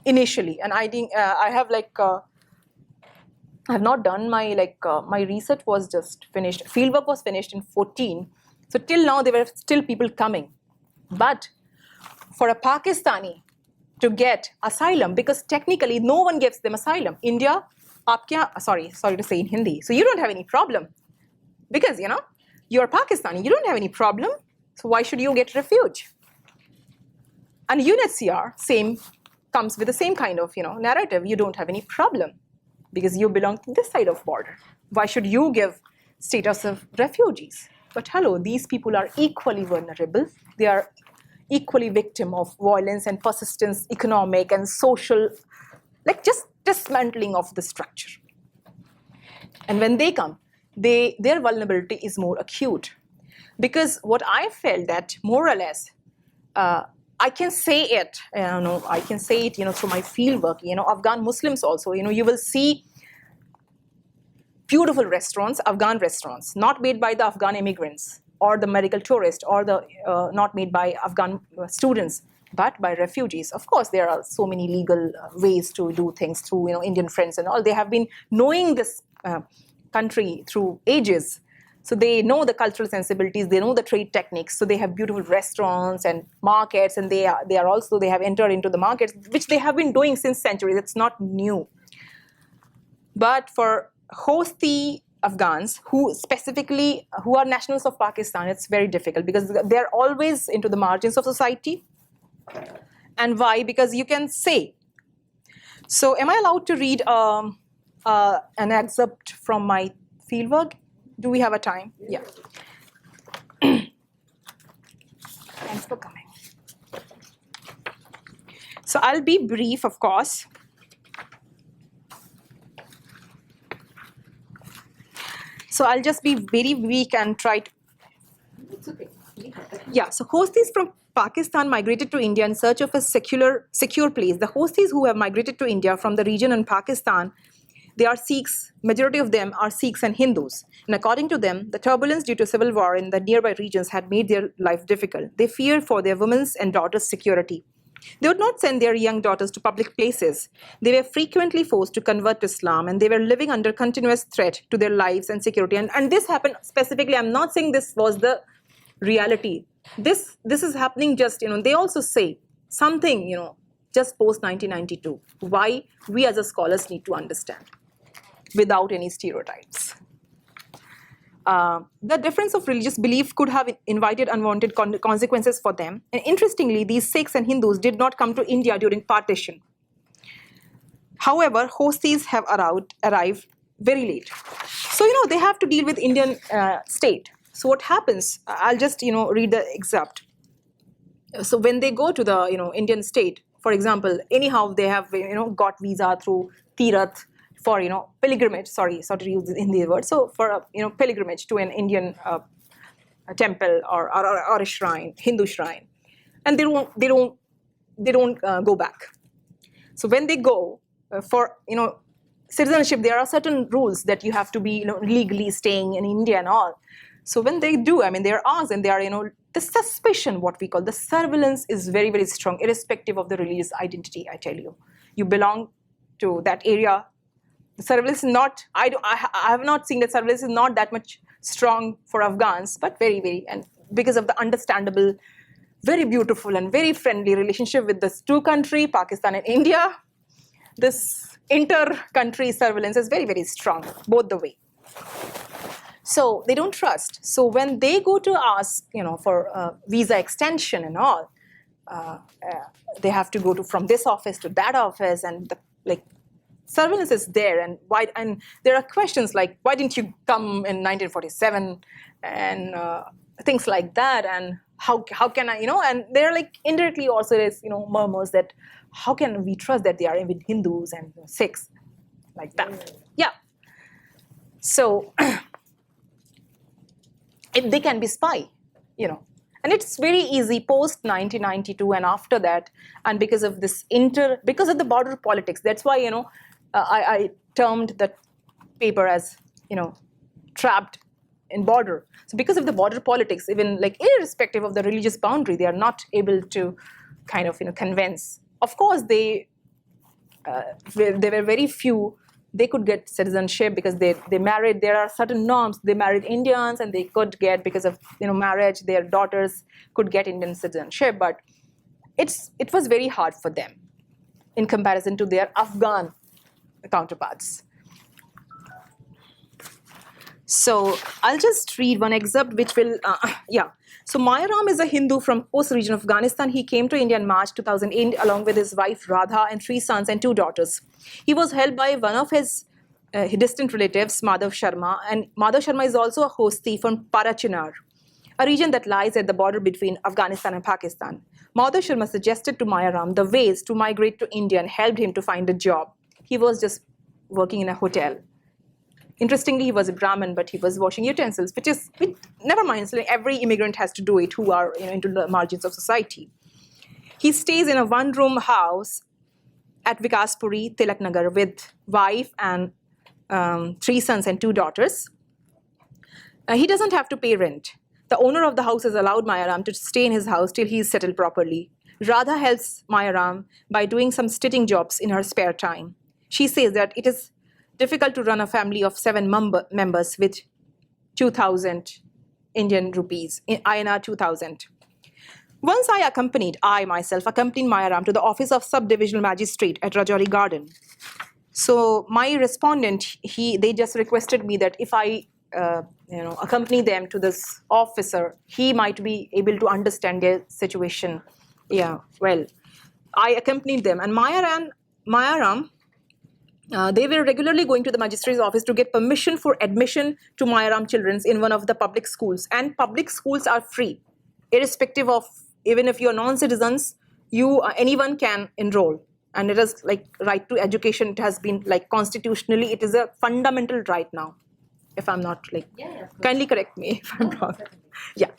initially. And I think I have I have not done my my research was just finished. Fieldwork was finished in 2014. So till now there were still people coming. But for a Pakistani to get asylum, because technically no one gives them asylum. India, sorry to say in Hindi. So you don't have any problem, because you're Pakistani. You don't have any problem. So why should you get refuge? And UNHCR comes with the same kind of narrative. You don't have any problem because you belong to this side of border. Why should you give status of refugees? But hello, these people are equally vulnerable. They are equally victim of violence and persistence, economic and social, just dismantling of the structure. And when they come, their vulnerability is more acute. Because what I felt that more or less, I can say it, I can say it, through my field work. Afghan Muslims also, you will see beautiful restaurants, Afghan restaurants, not made by the Afghan immigrants or the medical tourists or the not made by Afghan students, but by refugees. Of course, there are so many legal ways to do things through Indian friends and all. They have been knowing this country through ages. So they know the cultural sensibilities, they know the trade techniques. So they have beautiful restaurants and markets, and they have entered into the markets, which they have been doing since centuries. It's not new. But for Khosti Afghans who are nationals of Pakistan, it's very difficult because they're always into the margins of society. And why? Because you can say. So am I allowed to read an excerpt from my fieldwork? Do we have a time? Yeah. Thanks for coming. So I'll be brief, of course. So I'll just be very weak and try to. It's okay. Yeah, so Khostis from Pakistan migrated to India in search of a secure place. The Khostis who have migrated to India from the region in Pakistan, they are Sikhs. Majority of them are Sikhs and Hindus. And according to them, the turbulence due to civil war in the nearby regions had made their life difficult. They feared for their women's and daughters' security. They would not send their young daughters to public places. They were frequently forced to convert to Islam, and they were living under continuous threat to their lives and security. And this happened specifically. I'm not saying this was the reality. This is happening just, they also say something, just post 1992. Why we as a scholars need to understand without any stereotypes. The difference of religious belief could have invited unwanted consequences for them. And interestingly, these Sikhs and Hindus did not come to India during partition. However, Khostis have arrived very late. So, they have to deal with Indian state. So what happens, I'll just, read the excerpt. So when they go to the, Indian state, for example, anyhow, they have, got visa through Tirath for, pilgrimage, sorry to use the Hindi word. So for, pilgrimage to an Indian temple or a shrine, Hindu shrine. And they don't go back. So when they go for, citizenship, there are certain rules that you have to be, legally staying in India and all. So when they do, they're asked, and they are, the suspicion, what we call the surveillance, is very, very strong, irrespective of the religious identity. I tell you, you belong to that area. The surveillance is not. I have not seen that surveillance is not that much strong for Afghans, but very, very, and because of the understandable, very beautiful and very friendly relationship with this two country, Pakistan and India, this inter-country surveillance is very, very strong, both the way. So they don't trust. So when they go to ask, for visa extension and all, they have to go from this office to that office, and surveillance is there. And why? And there are questions like, why didn't you come in 1947, and things like that. And how can I, and they're indirectly also there's murmurs that how can we trust that they are with Hindus and Sikhs, like that. Yeah. So. They can be spy, and it's very easy post 1992 and after that, and because of the border politics. That's why I termed that paper as trapped in border. So because of the border politics, even irrespective of the religious boundary, they are not able to kind of convince. Of course, there were very few. They could get citizenship because they married. There are certain norms. They married Indians, and they could get, because of marriage, their daughters could get Indian citizenship. But it was very hard for them in comparison to their Afghan counterparts. So I'll just read one excerpt, which will, So Maya Ram is a Hindu from Khost region of Afghanistan. He came to India in March 2008 along with his wife Radha and 3 sons and 2 daughters. He was held by one of his distant relatives, Madhav Sharma, and Madhav Sharma is also a Khosti from Parachinar, a region that lies at the border between Afghanistan and Pakistan. Madhav Sharma suggested to Maya Ram the ways to migrate to India and helped him to find a job. He was just working in a hotel. Interestingly, he was a Brahmin, but he was washing utensils, which never mind, every immigrant has to do it who are into the margins of society. He stays in a one-room house at Vikaspuri, Tilaknagar, with wife and 3 sons and 2 daughters. He doesn't have to pay rent. The owner of the house has allowed Mayaram to stay in his house till he is settled properly. Radha helps Mayaram by doing some stitching jobs in her spare time. She says that it is difficult to run a family of 7 members with 2,000 Indian rupees, INR 2,000. Once I myself accompanied Mayaram to the office of Subdivisional Magistrate at Rajouri Garden. So my respondent, they just requested me that if I accompany them to this officer, he might be able to understand their situation. Yeah, well, I accompanied them, and Mayaram, they were regularly going to the magistrate's office to get permission for admission to Mayaram children in one of the public schools. And public schools are free, irrespective of, even if you're non-citizens, anyone can enroll. And it is like right to education. It has been like constitutionally, it is a fundamental right now. If I'm not like, kindly correct me if I'm wrong. Yeah.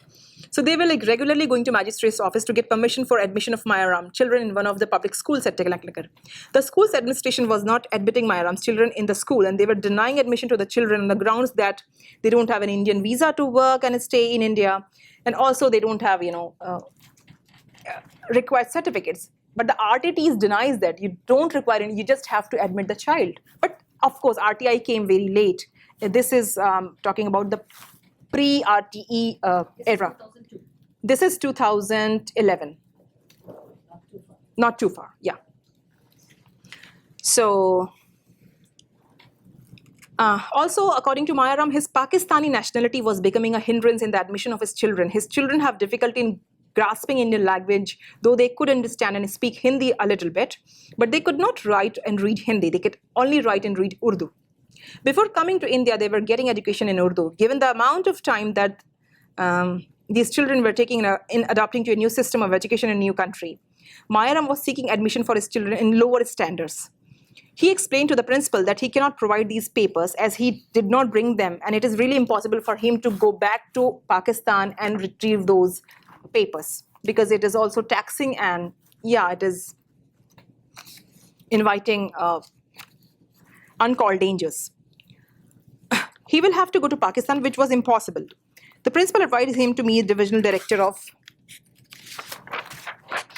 So they were like regularly going to magistrate's office to get permission for admission of Mayaram children in one of the public schools at Tilaknagar. The school's administration was not admitting Mayaram's children in the school, and they were denying admission to the children on the grounds that they don't have an Indian visa to work and stay in India, and also they don't have required certificates. But the RTT denies that you don't require any, you just have to admit the child. But of course, RTI came very late. This is talking about the pre-RTE era. 2002. This is 2011. Not too far, yeah. So, also, according to Mayaram, his Pakistani nationality was becoming a hindrance in the admission of his children. His children have difficulty in grasping Indian language, though they could understand and speak Hindi a little bit, but they could not write and read Hindi. They could only write and read Urdu. Before coming to India, they were getting education in Urdu. Given the amount of time that these children were taking in adapting to a new system of education in a new country, Mayaram was seeking admission for his children in lower standards. He explained to the principal that he cannot provide these papers as he did not bring them, and it is really impossible for him to go back to Pakistan and retrieve those papers because it is also taxing, and yeah, it is inviting uncalled dangers. He will have to go to Pakistan, which was impossible. The principal advised him to meet divisional director of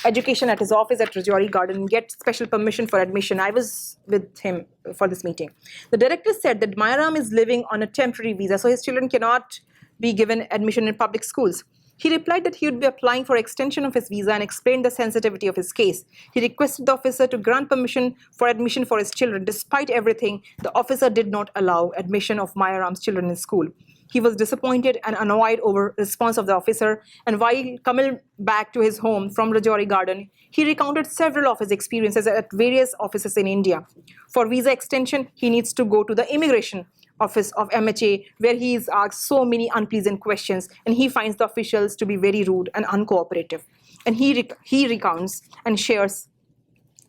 education at his office at Rajouri Garden and get special permission for admission. I was with him for this meeting. The director said that Mayaram is living on a temporary visa, so his children cannot be given admission in public schools. He replied that he would be applying for extension of his visa and explained the sensitivity of his case. He requested the officer to grant permission for admission for his children. Despite everything, the officer did not allow admission of Mayaram's children in school. He was disappointed and annoyed over the response of the officer, and while coming back to his home from Rajouri Garden, he recounted several of his experiences at various offices in India. For visa extension, he needs to go to the immigration office of MHA, where he is asked so many unpleasant questions, and he finds the officials to be very rude and uncooperative. And he recounts and shares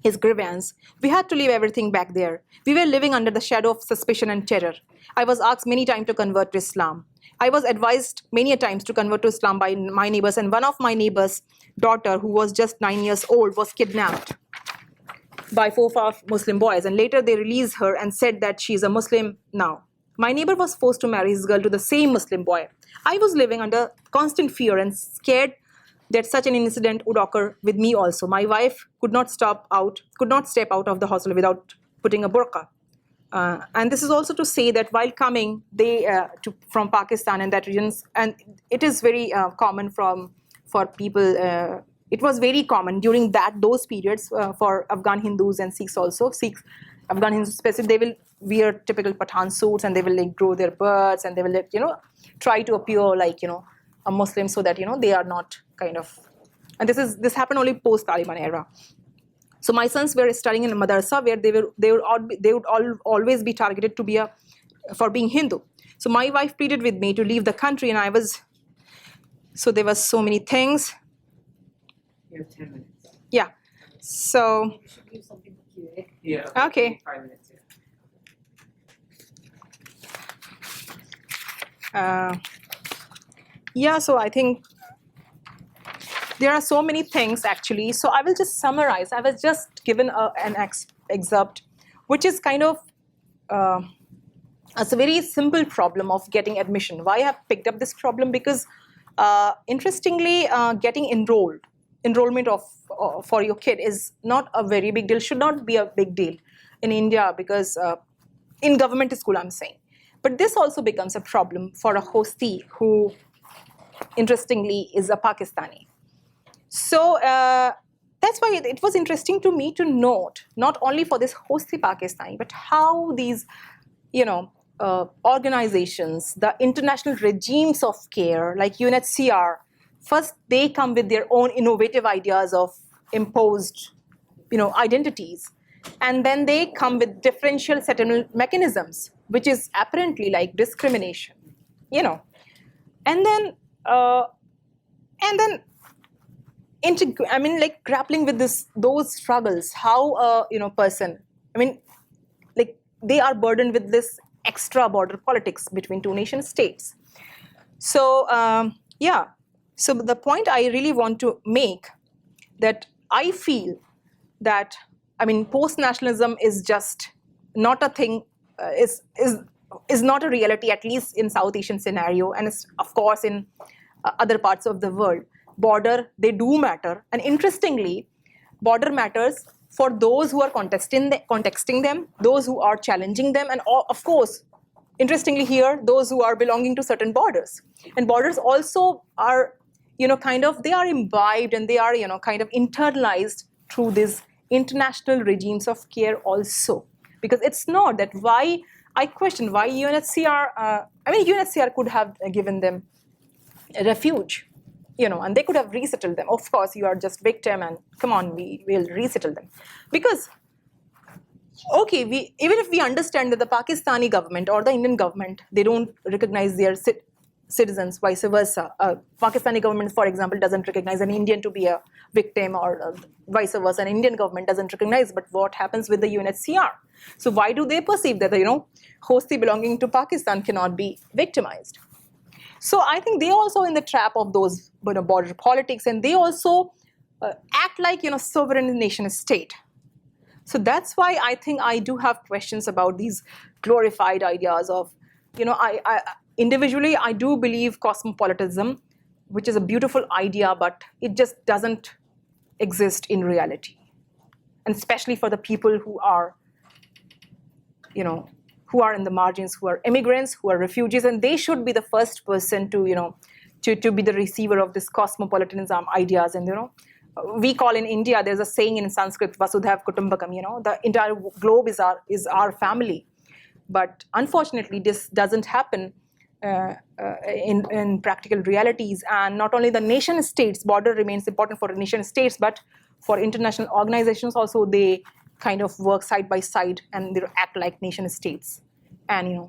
his grievance. We had to leave everything back there. We were living under the shadow of suspicion and terror. I was asked many times to convert to Islam. I was advised many times to convert to Islam by my neighbors, and one of my neighbors' daughter, who was just 9 years old, was kidnapped by 4 Muslim boys, and later they released her and said that she is a Muslim now. My neighbor was forced to marry his girl to the same Muslim boy. I was living under constant fear and scared that such an incident would occur with me also. My wife could not step out of the hostel without putting a burqa. And this is also to say that while coming from Pakistan and that regions, and it is very common for people. It was very common during those periods for Afghan Hindus and Sikhs also. Afghan Hindus specifically, they will wear typical Pathan suits, and they will like grow their beards, and they will try to appear like a Muslim, so that they are not kind of. And this happened only post Taliban era. So my sons were studying in a madrasa where they would always be targeted for being Hindu. So my wife pleaded with me to leave the country, and so there were so many things. You have 10 minutes. Yeah. So. You should leave something for Q&A. Yeah. Okay. 5 minutes. Yeah. Yeah. So I think there are so many things actually. So I will just summarize. I was just given an excerpt, which is kind of it's a very simple problem of getting admission. Why I have picked up this problem? Because interestingly, getting enrollment for your kid is not a very big deal, should not be a big deal in India, because in government school I'm saying. But this also becomes a problem for a hostee who, interestingly, is a Pakistani. So that's why it was interesting to me to note, not only for this hostee Pakistani, but how these, organizations, the international regimes of care, like UNHCR, first they come with their own innovative ideas of imposed, identities, and then they come with differential settlement mechanisms, which is apparently like discrimination, and then grappling with those struggles. How person, they are burdened with this extra border politics between two nation states. So so the point I really want to make, that I feel that post-nationalism is just not a thing, is not a reality, at least in South Asian scenario, and it's of course in other parts of the world. Border, they do matter, and interestingly, border matters for those who are contesting them, those who are challenging them, and of course, interestingly here, those who are belonging to certain borders. And borders also are, they are imbibed, and they are, kind of internalized through these international regimes of care also. Because it's not that why, I question why UNHCR, UNHCR could have given them a refuge, and they could have resettled them. Of course, you are just victim, and come on, we will resettle them. Because, okay, even if we understand that the Pakistani government or the Indian government, they don't recognize their citizens, vice versa. Pakistani government, for example, doesn't recognize an Indian to be a victim, or vice versa. An Indian government doesn't recognize, but what happens with the UNHCR? So why do they perceive that the, hostee belonging to Pakistan cannot be victimized? So I think they also in the trap of those border politics, and they also act like sovereign nation state. So that's why I think I do have questions about these glorified ideas of, I individually I do believe cosmopolitanism, which is a beautiful idea, but it just doesn't exist in reality, and especially for the people who are, who are in the margins, who are immigrants, who are refugees, and they should be the first person to, to be the receiver of this cosmopolitanism ideas. And, we call in India, there's a saying in Sanskrit, Vasudhaiv Kutumbakam, the entire globe is our family. But unfortunately, this doesn't happen in practical realities. And not only the nation states, border remains important for nation states, but for international organizations also, they kind of work side by side, and they act like nation states. And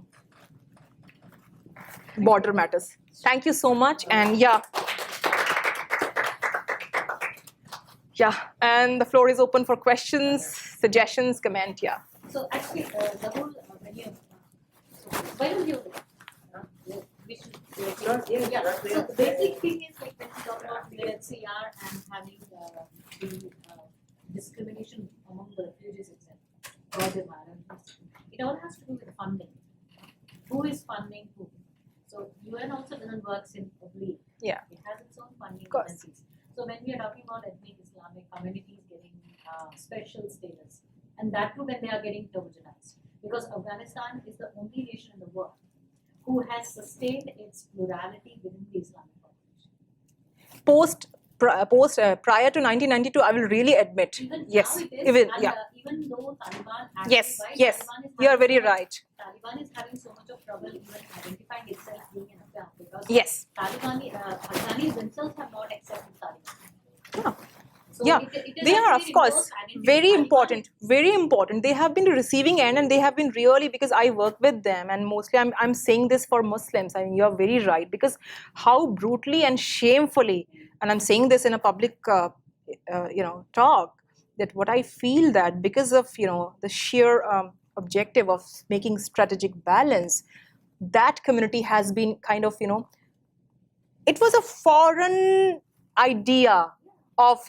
border matters. Thank you so much. And yeah, and the floor is open for questions, suggestions, comment. Yeah. So actually, the whole when you we should So the basic thing is like when we talk about UNHCR and having the discrimination among the refugees itself, it all has to do with funding. Who is funding who? So UN also doesn't work in oblique. Yeah. It has its own funding Of course. agencies. So when we are talking about ethnic Islamic communities getting special status, and that too when they are getting turbogenized, because Afghanistan is the only nation in the world who has sustained its plurality within the Islamic population. Prior to 1992, I will really admit, Even yes, now it is, even and, yeah, even though Taliban actually, yes, right, yes, Taliban is you are having very so much- right. Taliban is having so much of trouble even identifying itself being an Afghan because Yes. Afghanis themselves have not accepted Taliban. Yeah. So Yeah, it is they are, actually of course, reverse identity. very Taliban important, very important. They have been the receiving end, and they have been really, because I work with them, and mostly I'm saying this for Muslims. I mean, you're very right, because how brutally and shamefully, and I'm saying this in a public, talk, that what I feel that because of, the sheer objective of making strategic balance, that community has been kind of, it was a foreign idea of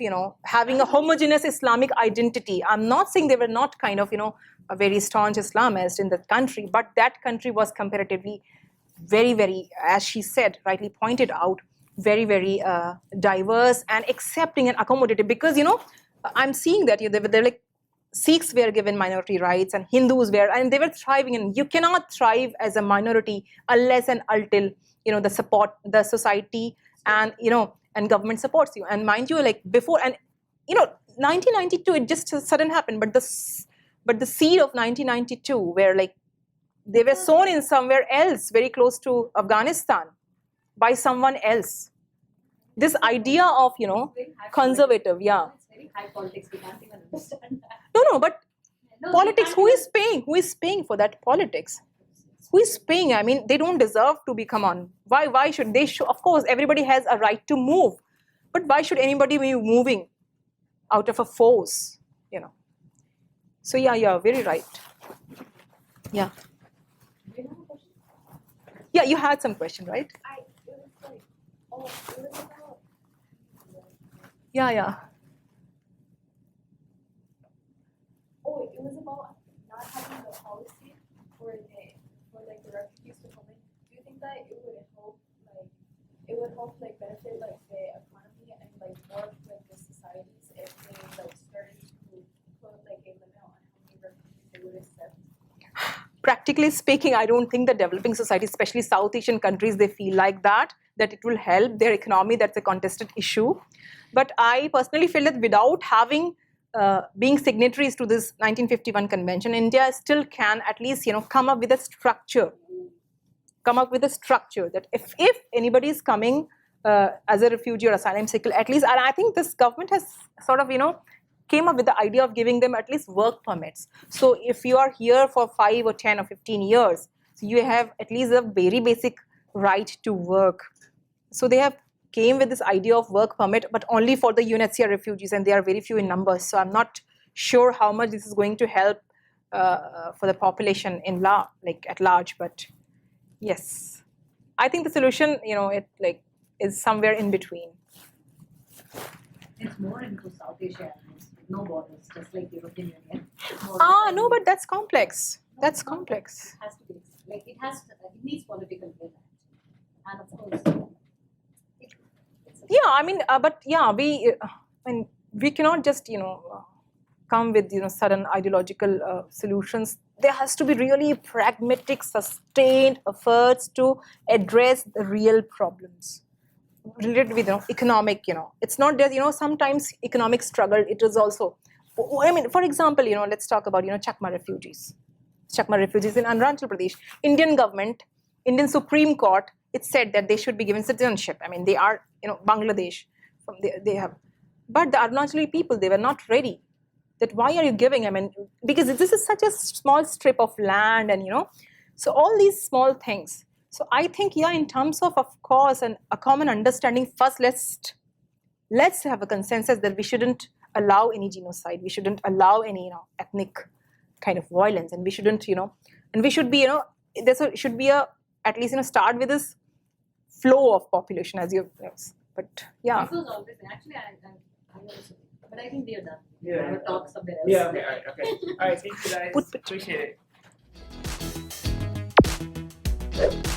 having a homogeneous Islamic identity. I'm not saying they were not kind of a very staunch Islamist in the country, but that country was comparatively very, very, as she said, rightly pointed out, very, very diverse and accepting and accommodative. Because I'm seeing that they're like Sikhs were given minority rights and Hindus were, and they were thriving. And you cannot thrive as a minority unless and until the society and and government supports you. And mind you, like before, and 1992, it just sudden happened. But the seed of 1992, where like they were sown in somewhere else, very close to Afghanistan, by someone else. This idea of conservative, yeah. It's very high politics. We can't even understand that. No, but No, politics. we Who can't is paying? Who is paying for that politics? Who is paying? I mean, they don't deserve to be. Come on, why should they? Of course, everybody has a right to move, but why should anybody be moving out of a force? So yeah, very right. Yeah. Do you have a question? Yeah, you had some question, right? It was like, oh, it was about, Yeah. oh, it was about not having the policy for the refugees to come in. Do you think that it would help benefit like the economy and like more of like the societies if they like started to put like a limit on how many refugees they would accept? Practically speaking, I don't think the developing societies, especially South Asian countries, they feel like that it will help their economy. That's a contested issue. But I personally feel that without having being signatories to this 1951 convention, India still can at least come up with a structure. That if anybody is coming as a refugee or asylum seeker, at least, and I think this government has sort of came up with the idea of giving them at least work permits. So if you are here for 5 or 10 or 15 years, so you have at least a very basic right to work. So they have came with this idea of work permit, but only for the UNHCR refugees, and they are very few in numbers. So I'm not sure how much this is going to help for the population at large. But yes, I think the solution, is somewhere in between. It's more into South Asia, with no borders, just like European Union. No, but that's complex. That's complex. It has to be it needs political will, and of course. Yeah, I mean, we cannot just come with sudden ideological solutions. There has to be really pragmatic, sustained efforts to address the real problems related with economic. It's not just sometimes economic struggle. It is also, for example, let's talk about Chakma refugees. Chakma refugees in Arunachal Pradesh. Indian government, Indian Supreme Court, it said that they should be given citizenship. I mean, they are Bangladesh. They have, but the Arunachali people, they were not ready. That why are you giving? I mean, because this is such a small strip of land, and so all these small things. So I think, in terms of course, and a common understanding. First, let's have a consensus that we shouldn't allow any genocide. We shouldn't allow any ethnic kind of violence, and we shouldn't and we should be there should be at least start with this flow of population, as you. But yeah. This was always actually I also, but I think we are done. Yeah. We'll talk somewhere else. Yeah, okay, all right. Thank you guys. Put- Appreciate it.